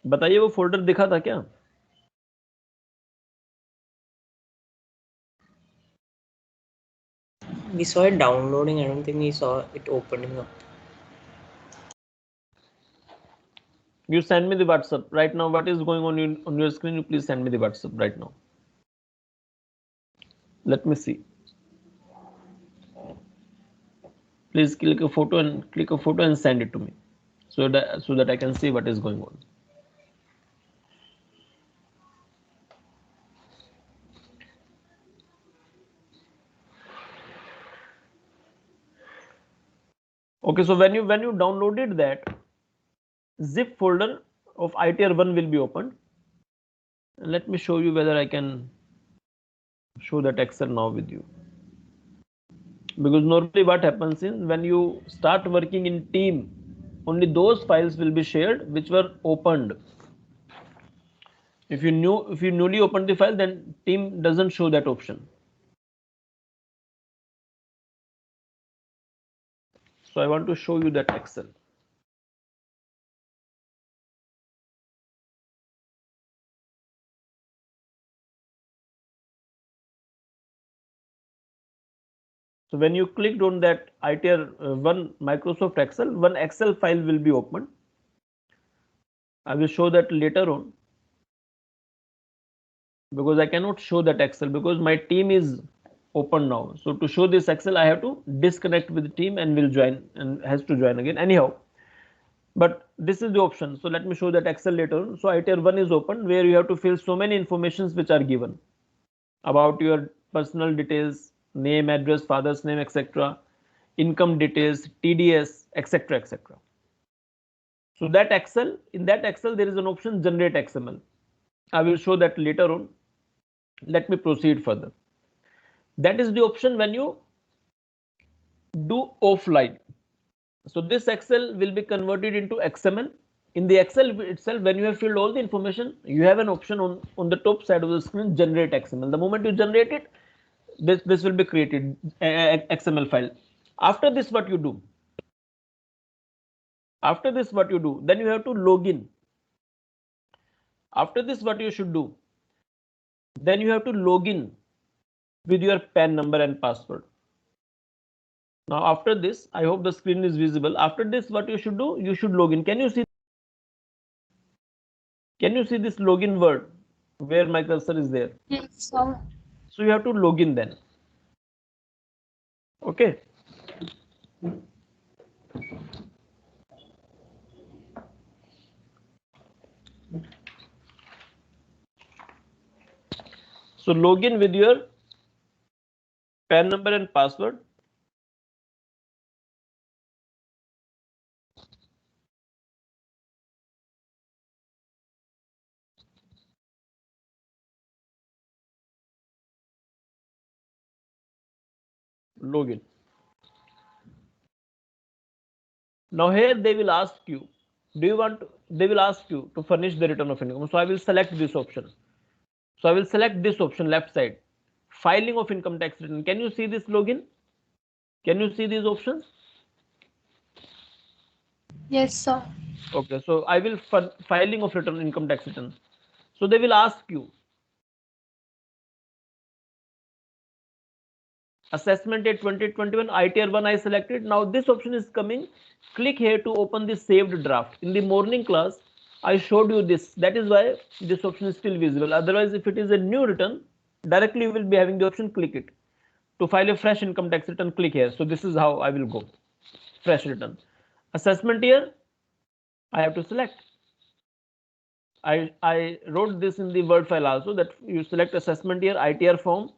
बताइए वो folder दिखा था क्या? We saw it downloading. I don't think we saw it opening up. You send me the WhatsApp right now. What is going on your screen? You please send me the WhatsApp right now. Let me see. Please click a photo and send it to me, so that I can see what is going on. Okay, so when you downloaded that, zip folder of ITR1 will be opened. Let me show you whether I can show that Excel now with you. Because normally what happens is when you start working in team, only those files will be shared which were opened. If you newly opened the file, then team doesn't show that option. So I want to show you that Excel. So when you clicked on that ITR1 Microsoft Excel, one Excel file will be opened. I will show that later on because I cannot show that Excel because my team is open now. So to show this Excel, I have to disconnect with the team and will join and has to join again. Anyhow, but this is the option. So let me show that Excel later on. So ITR1 is open where you have to fill so many informations which are given about your personal details, name, address, father's name, etc., income details, TDS, etc., etc. So that Excel, in that Excel, there is an option generate XML. I will show that later on. Let me proceed further. That is the option when you do offline. So this Excel will be converted into XML. In the Excel itself, when you have filled all the information, you have an option on the top side of the screen, generate XML. The moment you generate it, this will be created XML file. After this, what you do? After this, what you do? Then you have to log in. After this, what you should do? Then you have to log in with your PAN number and password. Now after this, I hope the screen is visible. After this, what you should do? You should log in. Can you see this login word where my cursor is there? Yes, sir. So you have to log in then. Okay. So log in with your PAN number and password. Login. Now here they will ask you, they will ask you to furnish the return of income. So I will select this option. So I will select this option left side, filing of income tax return. Can you see this login? Can you see these options? Yes, sir. Okay, so I will filing of return income tax return. So they will ask you assessment date 2021 ITR1 I selected. Now this option is coming. Click here to open the saved draft. In the morning class, I showed you this. That is why this option is still visible. Otherwise, if it is a new return, directly you will be having the option. Click it. To file a fresh income tax return, click here. So this is how I will go. Fresh return. Assessment year, I have to select. I wrote this in the Word file also that you select assessment year, ITR form,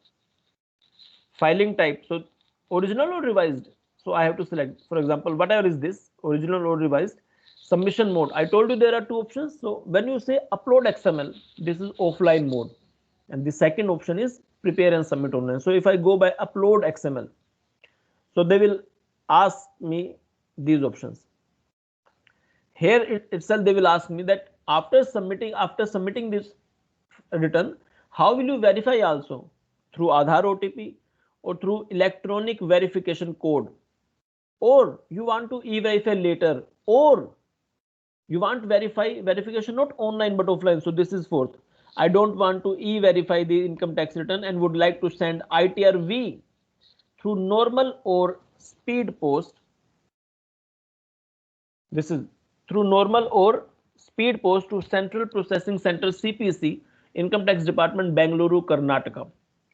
filing type. So original or revised. So I have to select, for example, whatever is this, original or revised. Submission mode. I told you there are two options. So when you say upload XML, this is offline mode. And the second option is prepare and submit online. So if I go by upload XML, so they will ask me these options. Here itself they will ask me that after submitting this return, how will you verify also? Through Aadhaar OTP or through electronic verification code, or you want to e-verify later, or you want verification not online but offline. So this is fourth. I don't want to e-verify the income tax return and would like to send ITR-V through normal or speed post. This is through normal or speed post to Central Processing Center CPC, Income Tax Department, Bengaluru, Karnataka.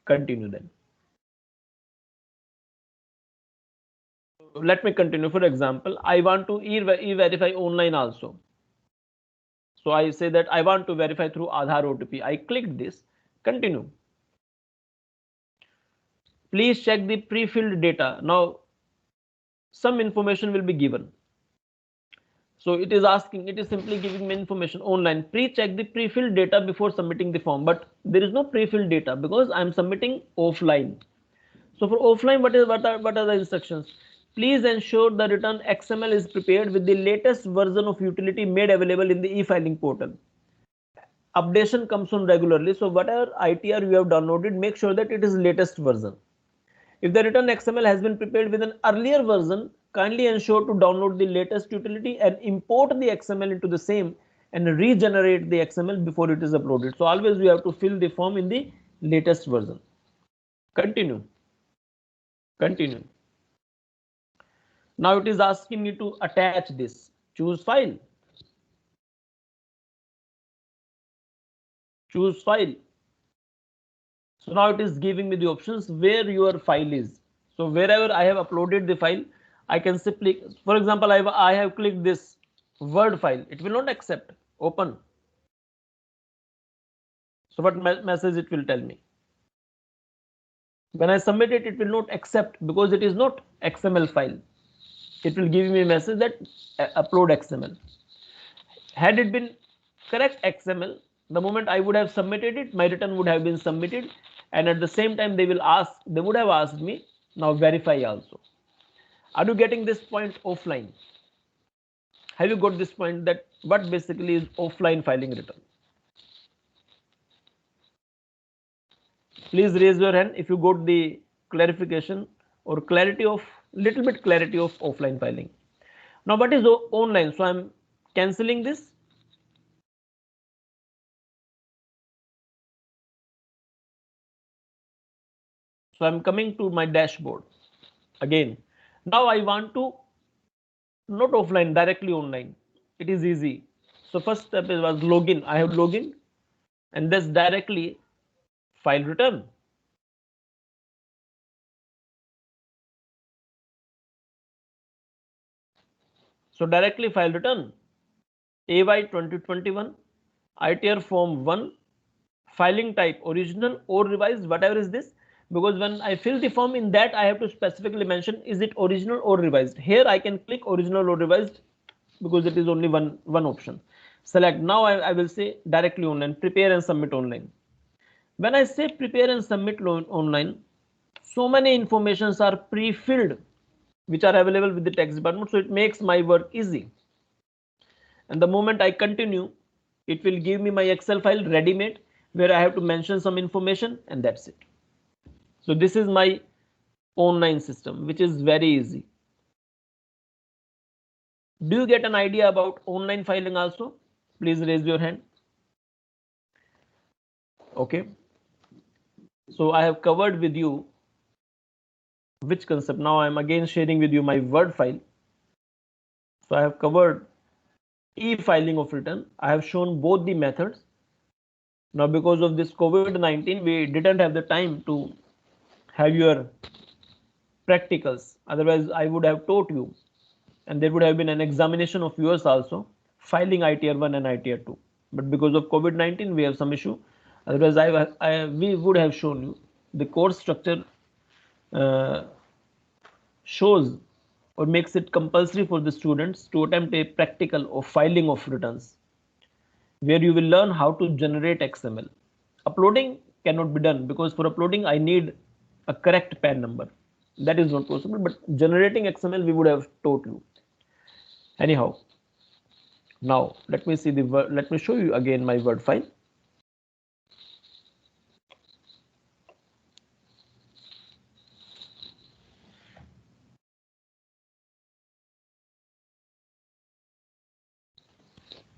Continue then. Let me continue. For example, I want to e-verify online also. So I say that I want to verify through Aadhaar OTP. I click this. Continue. Please check the pre-filled data. Now, some information will be given. So it is asking, it is simply giving me information online. Pre-check the pre-filled data before submitting the form, but there is no pre-filled data because I am submitting offline. So for offline, what are the instructions? Please ensure the return XML is prepared with the latest version of utility made available in the e-filing portal. Updation comes on regularly, so whatever ITR you have downloaded, make sure that it is latest version. If the return XML has been prepared with an earlier version, kindly ensure to download the latest utility and import the XML into the same and regenerate the XML before it is uploaded. So always you have to fill the form in the latest version. Continue. Continue. Now it is asking me to attach this. Choose file. Choose file. So now it is giving me the options where your file is. So wherever I have uploaded the file, I can simply, for example, I have clicked this Word file. It will not accept. Open. So what message it will tell me? When I submit it, it will not accept because it is not XML file. It will give me a message that upload XML. Had it been correct XML, the moment I would have submitted it, my return would have been submitted, and at the same time they would have asked me, now verify also. Are you getting this point offline? Have you got this point that what basically is offline filing return? Please raise your hand if you got the clarification or clarity of little bit clarity of offline filing. Now what is online? So I'm cancelling this. So I'm coming to my dashboard again. Now I want to not offline, directly online. It is easy. So first step was login. I have login and this directly file return. So directly file return AY 2021 ITR form 1 filing type original or revised, whatever is this, because when I fill the form in that I have to specifically mention is it original or revised. Here I can click original or revised because it is only one option. Select. Now I will say directly online, prepare and submit online. When I say prepare and submit online, so many informations are pre-filled which are available with the text department, so it makes my work easy. And the moment I continue, it will give me my Excel file ready made where I have to mention some information and that's it. So this is my online system, which is very easy. Do you get an idea about online filing also? Please raise your hand. Okay. So I have covered with you which concept. Now I am again sharing with you my Word file. So I have covered e-filing of return. I have shown both the methods. Now because of this COVID-19, we didn't have the time to have your practicals. Otherwise, I would have taught you and there would have been an examination of yours also, filing ITR 1 and ITR 2. But because of COVID-19, we have some issue. Otherwise, we would have shown you the course structure shows or makes it compulsory for the students to attempt a practical of filing of returns, where you will learn how to generate XML. Uploading cannot be done because for uploading I need a correct PAN number. That is not possible, but generating XML we would have taught you. Anyhow, now let me show you again my Word file.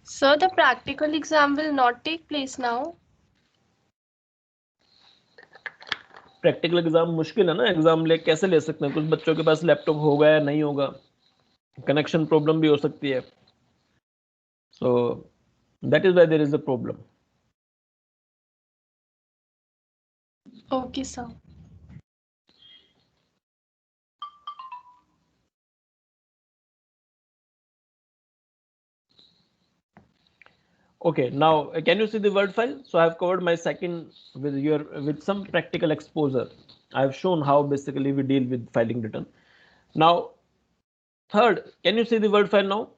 So the practical exam will not take place now. Practical exam मुश्किल है ना, exam कैसे ले सकते हैं? कुछ बच्चों के पास लैपटॉप होगा या नहीं होगा, कनेक्शन प्रॉब्लम भी हो सकती है. So that is why there is a problem. Okay, sir. Okay, now can you see the Word file? So I have covered my second with some practical exposure. I have shown how basically we deal with filing return. Now third, can you see the Word file now?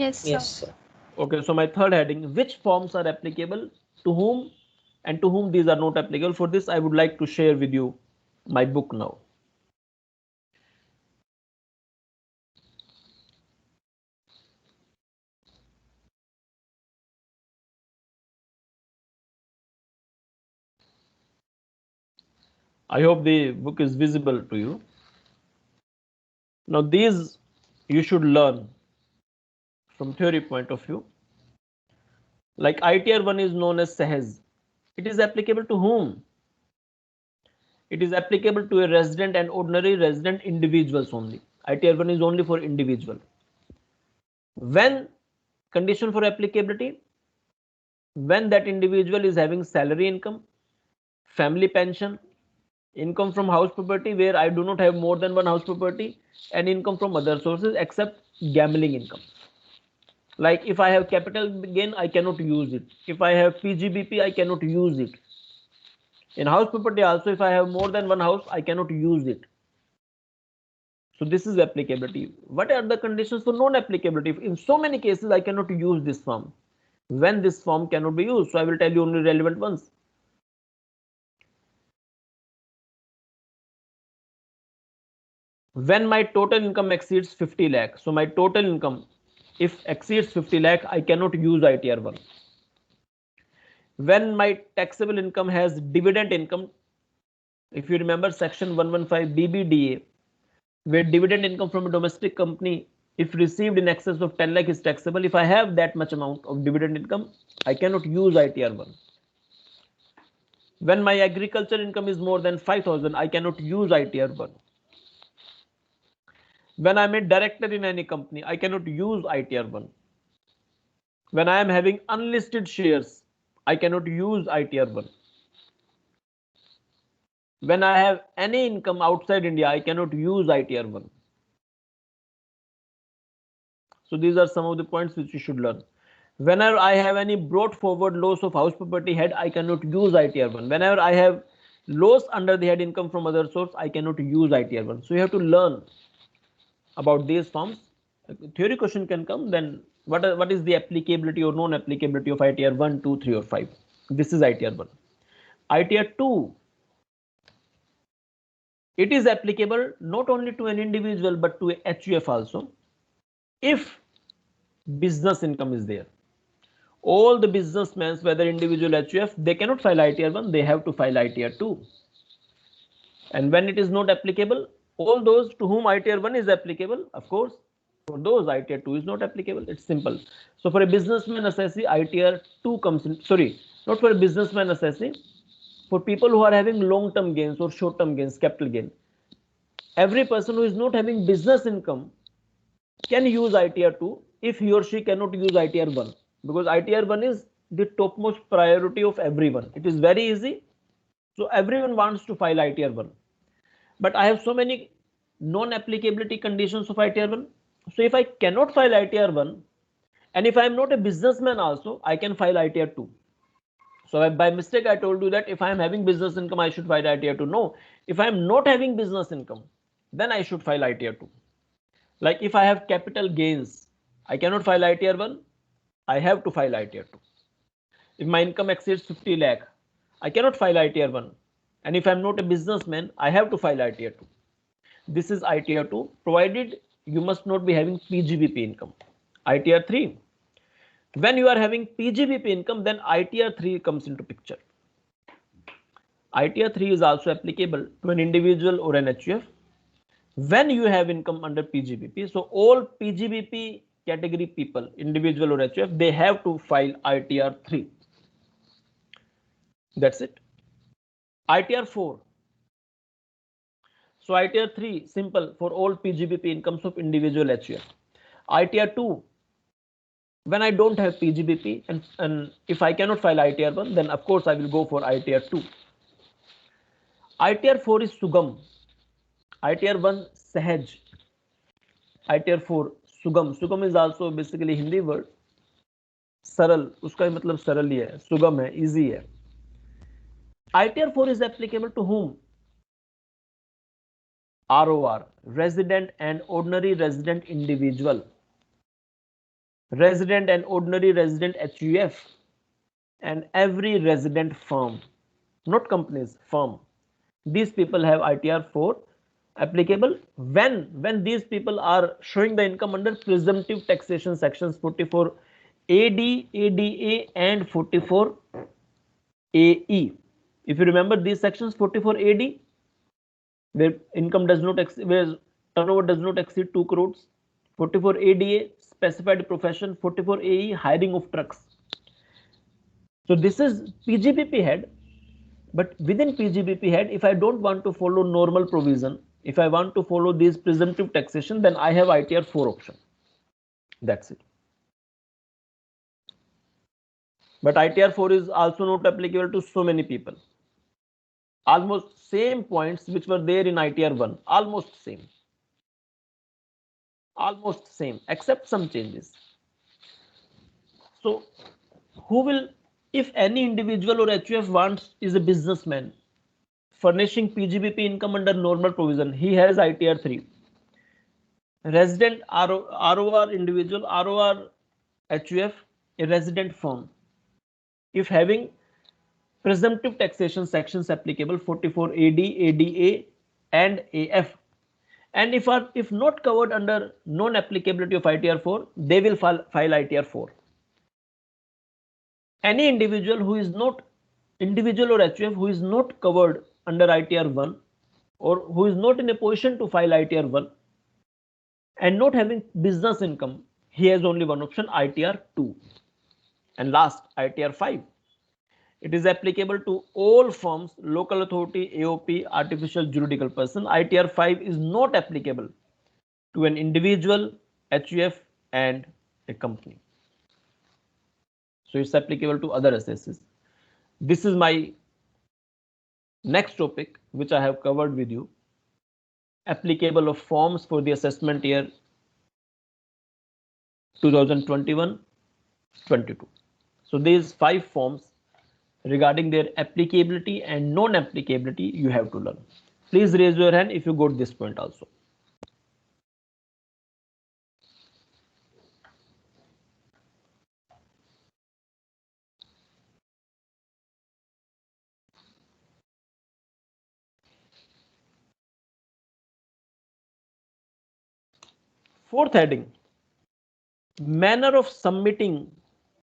Yes, sir. Yes, sir. Okay, so my third heading, which forms are applicable to whom and to whom these are not applicable. For this, I would like to share with you my book now. I hope the book is visible to you. Now, these you should learn from theory point of view. Like ITR 1 is known as Sahaj. It is applicable to whom? It is applicable to a resident and ordinary resident individuals only. ITR 1 is only for individual. When condition for applicability? When that individual is having salary income, family pension, income from house property where I do not have more than one house property, and income from other sources except gambling income. Like if I have capital gain, I cannot use it. If I have PGBP, I cannot use it. In house property also, if I have more than one house, I cannot use it. So this is applicability. What are the conditions for non-applicability? In so many cases, I cannot use this form. When this form cannot be used, so I will tell you only relevant ones. When my total income exceeds 50 lakh, so my total income, if exceeds 50 lakh, I cannot use ITR 1. When my taxable income has dividend income, if you remember section 115 BBDA, where dividend income from a domestic company, if received in excess of 10 lakh is taxable. If I have that much amount of dividend income, I cannot use ITR 1. When my agriculture income is more than 5,000, I cannot use ITR 1. When I'm a director in any company, I cannot use ITR 1. When I am having unlisted shares, I cannot use ITR 1. When I have any income outside India, I cannot use ITR 1. So these are some of the points which you should learn. Whenever I have any brought forward loss of house property head, I cannot use ITR 1. Whenever I have loss under the head income from other source, I cannot use ITR 1. So you have to learn about these forms. Theory question can come, then what is the applicability or non-applicability of ITR 1, 2, 3 or 5? This is ITR 1. ITR 2, it is applicable not only to an individual but to a HUF also if business income is there. All the businessmen, whether individual HUF, they cannot file ITR 1, they have to file ITR 2. And when it is not applicable, all those to whom ITR 1 is applicable, of course, for those ITR 2 is not applicable. It's simple. So for a businessman assessee, ITR 2 comes in, sorry, not for a businessman assessee, for people who are having long-term gains or short-term gains, capital gain. Every person who is not having business income can use ITR 2 if he or she cannot use ITR 1, because ITR 1 is the topmost priority of everyone. It is very easy. So everyone wants to file ITR 1. But I have so many non-applicability conditions of ITR 1. So if I cannot file ITR 1, and if I am not a businessman also, I can file ITR 2. So by mistake, I told you that if I am having business income, I should file ITR 2. No, if I am not having business income, then I should file ITR 2. Like if I have capital gains, I cannot file ITR 1, I have to file ITR 2. If my income exceeds 50 lakh, I cannot file ITR 1. And if I am not a businessman, I have to file ITR 2. This is ITR 2, provided you must not be having PGBP income. ITR 3, when you are having PGBP income, then ITR 3 comes into picture. ITR 3 is also applicable to an individual or an HUF when you have income under PGBP. So all PGBP category people, individual or HUF, they have to file ITR 3. That's it. ITR 4. So ITR 3, simple for all PGBP incomes of individual HUF. ITR 2, when I don't have PGBP and if I cannot file ITR 1, then of course I will go for ITR 2. ITR 4 is Sugam. ITR 1 Sahaj. ITR 4 Sugam. Sugam is also basically Hindi word. सरल, उसका मतलब सरल ही है, सुगम है, easy है. ITR 4 is applicable to whom? ROR, resident and ordinary resident individual. resident and ordinary resident HUF, and every resident firm, not companies, firm. These people have ITR 4 applicable when these people are showing the income under presumptive taxation sections 44 AD, ADA and 44 AE. If you remember these sections, 44 AD, where income does not where turnover does not exceed 2 crores, 44 ADA, specified profession, 44 AE, hiring of trucks. So this is PGBP head, but within PGBP head, if I don't want to follow normal provision, if I want to follow these presumptive taxation, then I have ITR 4 option. That's it. But ITR 4 is also not applicable to so many people. Almost same points which were there in ITR 1, almost same, except some changes. So who will, if any individual or HUF wants, is a businessman furnishing PGBP income under normal provision, he has ITR 3. Resident ROR individual, ROR HUF, a resident firm, if having presumptive taxation sections applicable 44 AD, ADA and AF, and if not covered under non applicability of ITR 4, they will file ITR 4. Any individual who is not individual or HUF who is not covered under ITR 1 or who is not in a position to file ITR 1 and not having business income, he has only one option, ITR 2. And last, ITR 5. It is applicable to all firms, local authority, AOP, artificial juridical person. ITR 5 is not applicable to an individual, HUF and a company. So it's applicable to other assets. This is my next topic which I have covered with you, applicable of forms for the assessment year 2021-22. So these 5 forms regarding their applicability and non-applicability you have to learn. Please raise your hand if you got this point also. Fourth heading, manner of submitting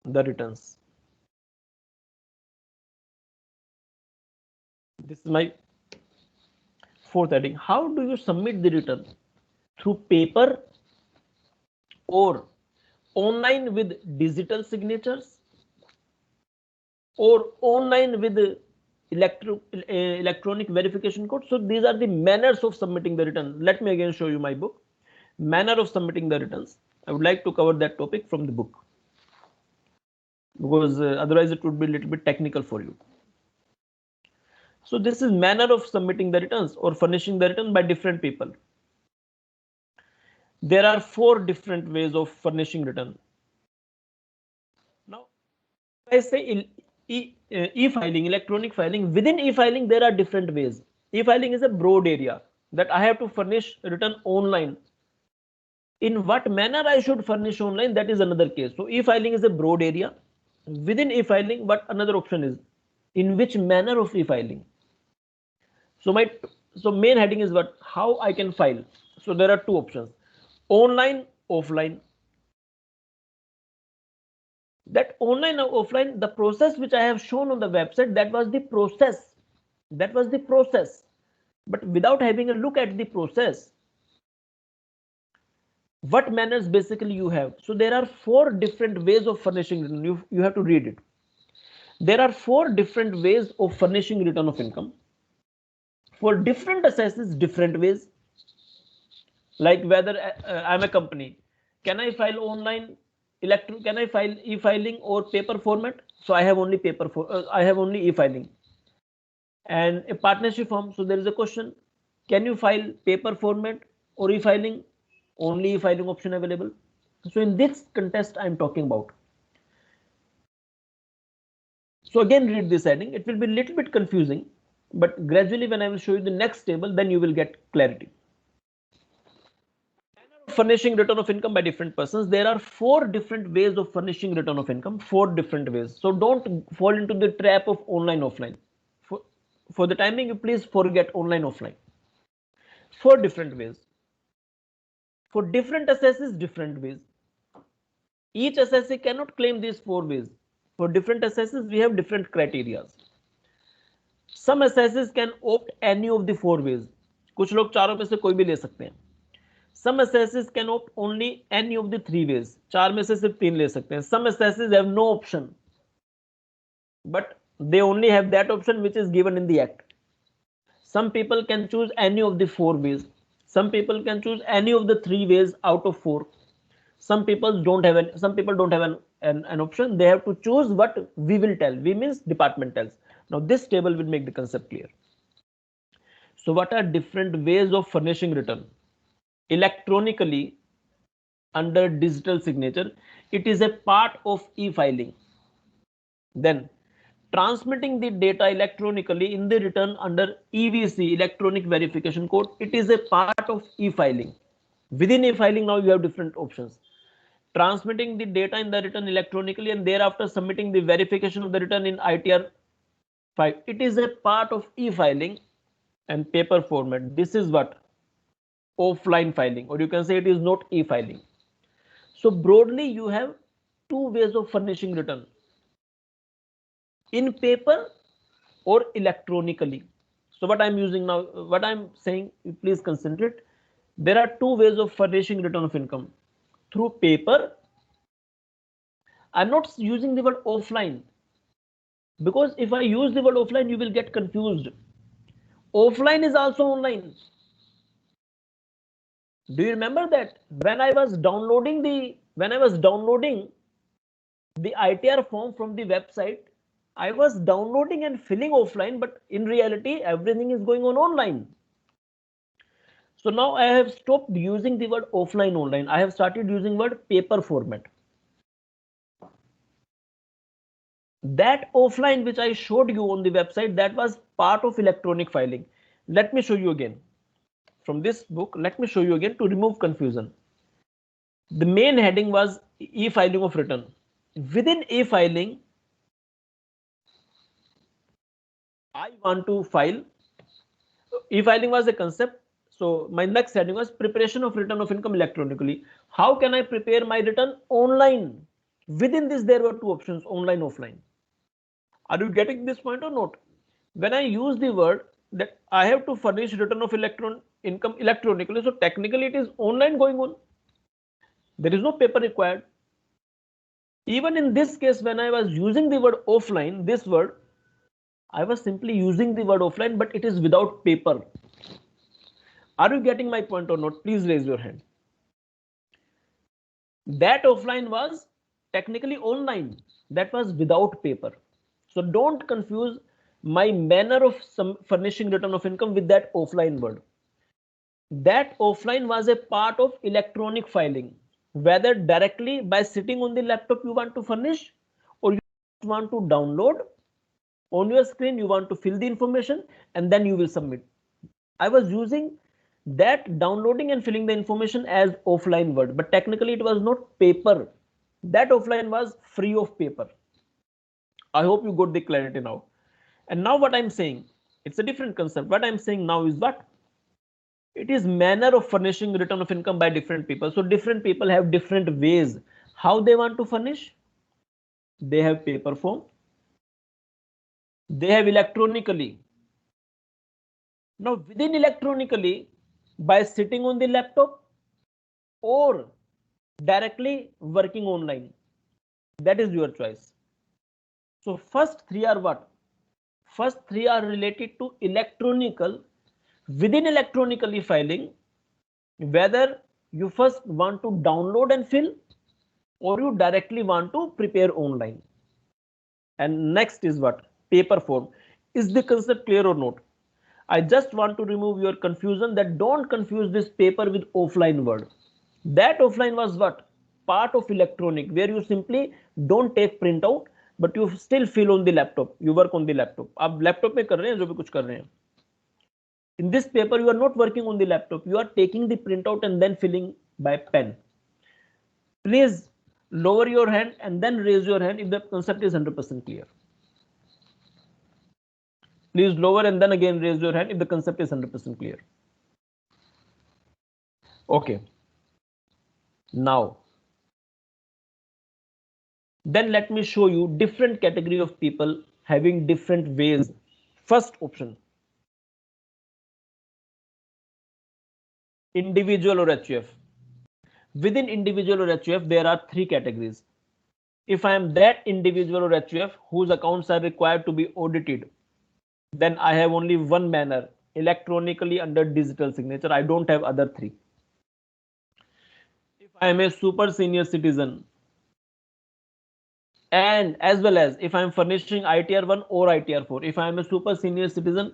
the returns. This is my fourth heading. How do you submit the return? Through paper or online with digital signatures or online with electronic verification code? So these are the manners of submitting the return. Let me again show you my book, manner of submitting the returns. I would like to cover that topic from the book because otherwise it would be a little bit technical for you. So this is manner of submitting the returns or furnishing the return by different people. There are 4 different ways of furnishing return. Now, I say e-filing, electronic filing. Within e-filing, there are different ways. E-filing is a broad area that I have to furnish return online. In what manner I should furnish online, that is another case. So e-filing is a broad area. Within e-filing, what another option is? In which manner of e-filing? So main heading is what? How I can file. So there are 2 options, online, offline. That online or offline, the process which I have shown on the website, that was the process. That was the process. But without having a look at the process, what manners basically you have? So there are 4 different ways of furnishing return. You have to read it. There are 4 different ways of furnishing return of income. For different assets, different ways. Like whether I'm a company, can I file online, can I file e-filing or paper format? So I have only I have only e-filing. And a partnership firm, so there is a question, can you file paper format or e-filing? Only e-filing option available. So in this context I'm talking about. So again read this heading, it will be a little bit confusing, but gradually when I will show you the next table, then you will get clarity. furnishing return of income by different persons. There are 4 different ways of furnishing return of income, 4 different ways. So don't fall into the trap of online offline. For the timing, you please forget online offline. 4 different ways. For different assesses, different ways. Each assessee cannot claim these 4 ways. For different assesses, we have different criteria. Some assesses can opt any of the 4 ways. कुछ लोग चारों में से कोई भी ले सकते हैं. Some assesses can opt only any of the 3 ways. 4 में से सिर्फ 3 ले सकते हैं. Some assesses have no option, but they only have that option which is given in the act. Some people can choose any of the 4 ways. Some people can choose any of the 3 ways out of 4. Some people don't have an option. They have to choose what we will tell. We means department tells. Now this table will make the concept clear. So what are different ways of furnishing return? Electronically, under digital signature, it is a part of e-filing. Then transmitting the data electronically in the return under EVC, electronic verification code, it is a part of e-filing. Within e-filing, now you have different options. Transmitting the data in the return electronically and thereafter submitting the verification of the return in ITR 5, it is a part of e-filing and paper format. This is what? Offline filing, or you can say it is not e-filing. So broadly, you have 2 ways of furnishing return: in paper or electronically. So what I'm using now, what I'm saying, please concentrate. There are 2 ways of furnishing return of income: through paper. I'm not using the word offline, because if I use the word offline, you will get confused. Offline is also online. Do you remember that when I was downloading the ITR form from the website, I was downloading and filling offline, but in reality, everything is going on online. So now I have stopped using the word offline online. I have started using word paper format. That offline which I showed you on the website, that was part of electronic filing. Let me show you again. From this book, let me show you again to remove confusion. The main heading was e-filing of return. Within e-filing, I want to file. E-filing was a concept. So my next heading was preparation of return of income electronically. How can I prepare my return online? Within this, there were 2 options: online, offline. Are you getting this point or not? When I use the word that I have to furnish return of income electronically, so technically it is online going on. There is no paper required. Even in this case, when I was using the word offline, this word, I was simply using the word offline, but it is without paper. Are you getting my point or not? Please raise your hand. That offline was technically online. That was without paper. So don't confuse my manner of furnishing return of income with that offline word. That offline was a part of electronic filing, whether directly by sitting on the laptop you want to furnish, or you want to download on your screen, you want to fill the information and then you will submit. I was using that downloading and filling the information as offline word, but technically it was not paper. That offline was free of paper. I hope you got the clarity now. And now what I'm saying, it's a different concept. What I'm saying now is what? It is manner of furnishing return of income by different people. So different people have different ways how they want to furnish. They have paper form. They have electronically. Now within electronically, by sitting on the laptop or directly working online, that is your choice. So first 3 are what? First 3 are related to electronical. Within electronically filing, whether you first want to download and fill or you directly want to prepare online. And next is what? Paper form. Is the concept clear or not? I just want to remove your confusion, that don't confuse this paper with offline word. That offline was what? Part of electronic, where you simply don't take printout, but you still fill on the laptop. You work on the laptop. आप laptop में कर रहे हैं जो भी कुछ कर रहे हैं. In this paper, you are not working on the laptop. You are taking the printout and then filling by pen. Please lower your hand and then raise your hand if the concept is 100% clear. Please lower and then again raise your hand if the concept is 100% clear. Okay. Now, then let me show you different category of people having different ways. First option, individual or HUF. Within individual or HUF, there are three categories. If I am that individual or HUF whose accounts are required to be audited, then I have only one manner, electronically under digital signature. I don't have other three. If I am a super senior citizen, and as well as if I am furnishing ITR 1 or ITR 4, if I am a super senior citizen,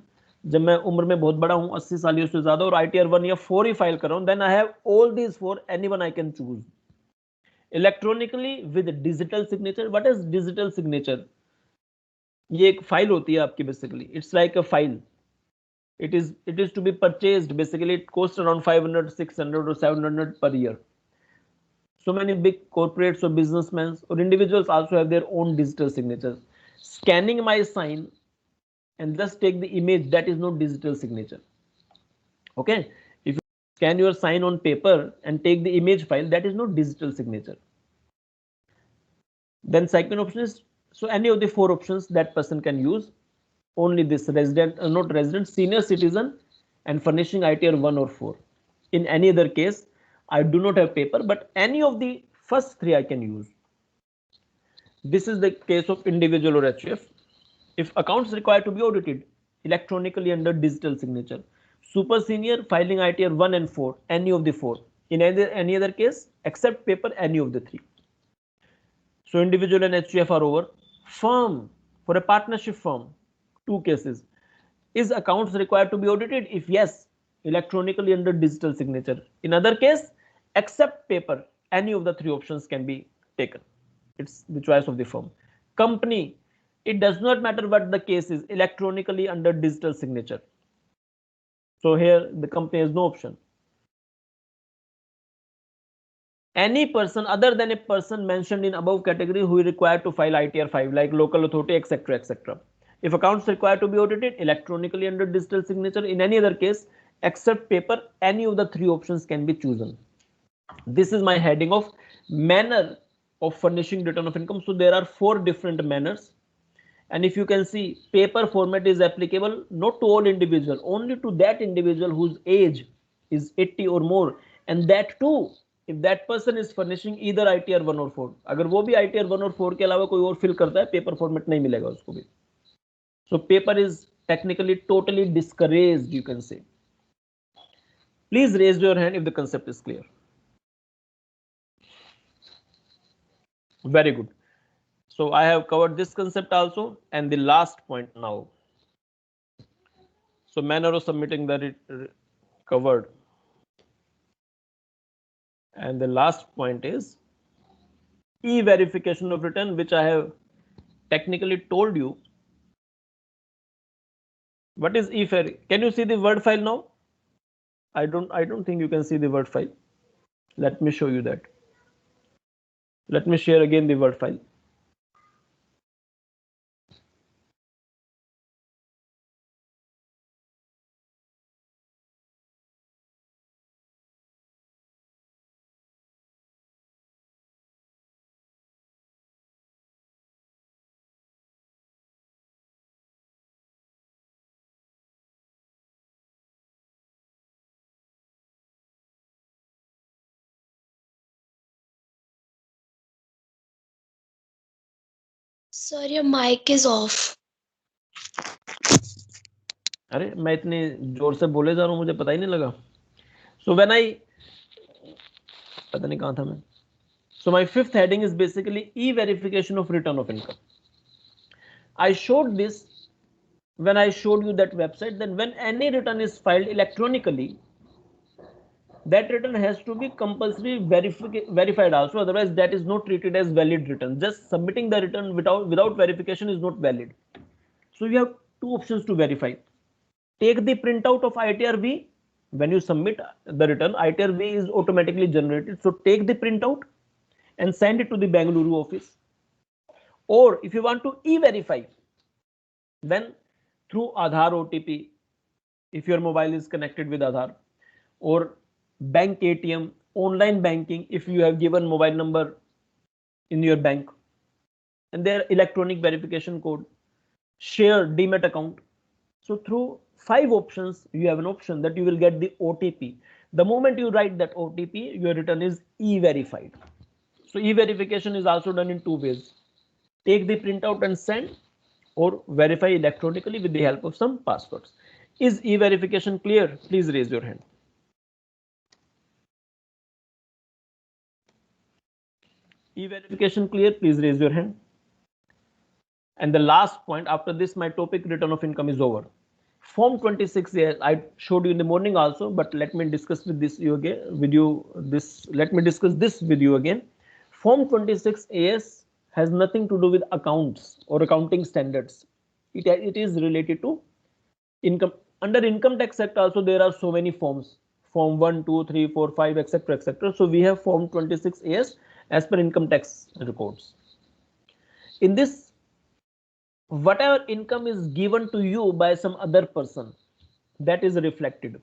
जब मैं उम्र में बहुत बड़ा हूं 80 साल या उससे ज्यादा और ITR 1 या 4 ही फाइल कर रहा हूं, then I have all these four, anyone I can choose. Electronically with digital signature. What is digital signature? ये एक फाइल होती है आपकी, basically it's like a file. It is to be purchased. Basically, it costs around 500, 600 or 700 per year. So many big corporates or businessmen or individuals also have their own digital signatures. Scanning my sign and just take the image, that is not digital signature. Okay, if you scan your sign on paper and take the image file, that is not digital signature. Then second option is, so any of the four options that person can use, only this resident, not resident, senior citizen and furnishing ITR 1 or 4. In any other case, I do not have paper, but any of the first three I can use. This is the case of individual or HUF. If accounts require to be audited electronically under digital signature, super senior filing ITR 1 and 4, any of the four. In any other case, except paper, any of the three. So individual and HUF are over. Firm, for a partnership firm, two cases. Is accounts required to be audited? If yes, electronically under digital signature. In other case, except paper, any of the three options can be taken. It's the choice of the firm. Company, it does not matter what the case is, electronically under digital signature. So here the company has no option. Any person other than a person mentioned in above category who is required to file ITR 5, like local authority, etc., etc. If accounts required to be audited electronically under digital signature, in any other case except paper, any of the three options can be chosen. This is my heading of manner of furnishing return of income. So there are four different manners, and if you can see, paper format is applicable not to all individual, only to that individual whose age is 80 or more, and that too if that person is furnishing either ITR 1 or 4. अगर वो भी ITR 1 और 4 के अलावा कोई और fill करता है, पेपर फॉर्मेट नहीं मिलेगा उसको भी. So paper is technically totally discouraged, you can say. Please raise your hand if the concept is clear. Very good. So I have covered this concept also, and the last point now. So manner of submitting that covered. And the last point is e-verification of return, which I have technically told you. What is e-ver? Can you see the Word file now? I don't think you can see the Word file. Let me show you that. Let me share again the Word file. Sir, your mic is off. अरे मैं इतने जोर से बोले जा रहा हूँ, मुझे पता ही नहीं लगा. So when I पता नहीं कहाँ था मैं. So my fifth heading is basically e-verification of return of income. I showed this when I showed you that website. Then when any return is filed electronically, that return has to be compulsory verified also, otherwise that is not treated as valid return. Just submitting the return without verification is not valid. So you have two options to verify. Take the printout of ITR V when you submit the return, ITR V is automatically generated. So take the printout and send it to the Bengaluru office. Or if you want to e-verify, then through Aadhaar OTP, if your mobile is connected with Aadhaar, or bank ATM, online banking, if you have given mobile number in your bank, and their electronic verification code, share demat account. So through 5 options, you have an option that you will get the OTP. The moment you write that OTP, your return is e-verified. So e-verification is also done in 2 ways. Take the printout and send, or verify electronically with the help of some passwords. Is e-verification clear? Please raise your hand. E-verification clear? Please raise your hand. And the last point, after this my topic return of income is over. Form 26, yes, I showed you in the morning also, but let me discuss with this you again let me discuss this with you again. Form 26 AS has nothing to do with accounts or accounting standards. It is related to income. Under Income Tax Act also there are so many forms. Form 1, 2, 3, 4, 5, etc. etc. So we have Form 26 AS as per income tax records. In this, whatever income is given to you by some other person, that is reflected.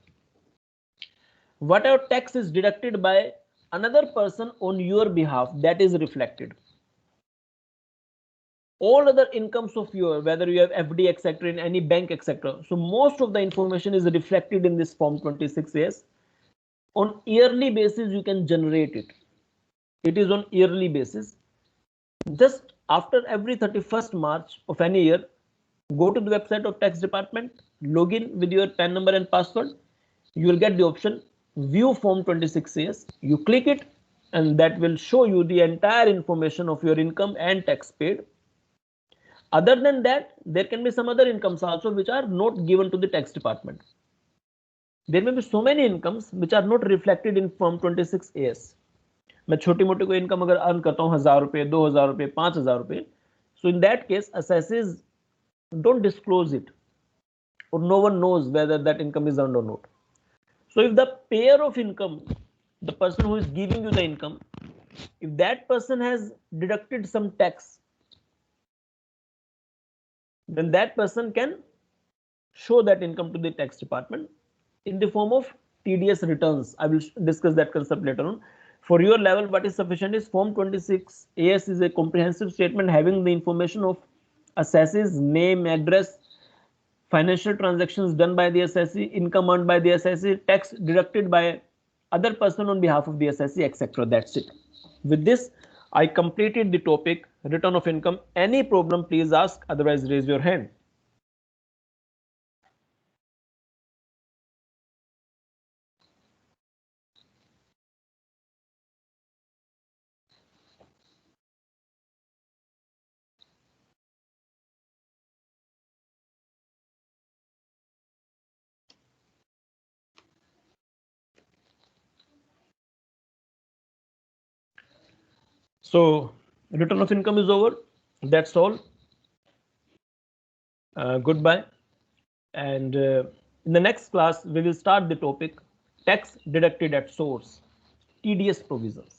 Whatever tax is deducted by another person on your behalf, that is reflected. All other incomes of your, whether you have FD etc. in any bank etc. So most of the information is reflected in this Form 26A. On yearly basis you can generate it. It is on yearly basis. Just after every 31st March of any year, go to the website of tax department, log in with your PAN number and password. You will get the option view Form 26A. You click it and that will show you the entire information of your income and tax paid. Other than that, there can be some other incomes also which are not given to the tax department. There may be so many incomes which are not reflected in Form 26A. मैं छोटी मोटी कोई income अगर earn करता हूँ 1000 रुपए 2000 रुपए 5000 रुपए, so in that case assesses don't disclose it, or no one knows whether that income is earned or not. So if the payer of income, the person who is giving you the income, if that person has deducted some tax, then that person can show that income to the tax department in the form of TDS returns. I will discuss that concept later on. For your level, what is sufficient is Form 26AS is a comprehensive statement having the information of assessee's name, address, financial transactions done by the assessee, income earned by the assessee, tax deducted by other person on behalf of the assessee, etc. That's it. With this, I completed the topic return of income. Any problem, please ask, otherwise raise your hand. So return of income is over. That's all. Goodbye. And in the next class, we will start the topic tax deducted at source, TDS provisions.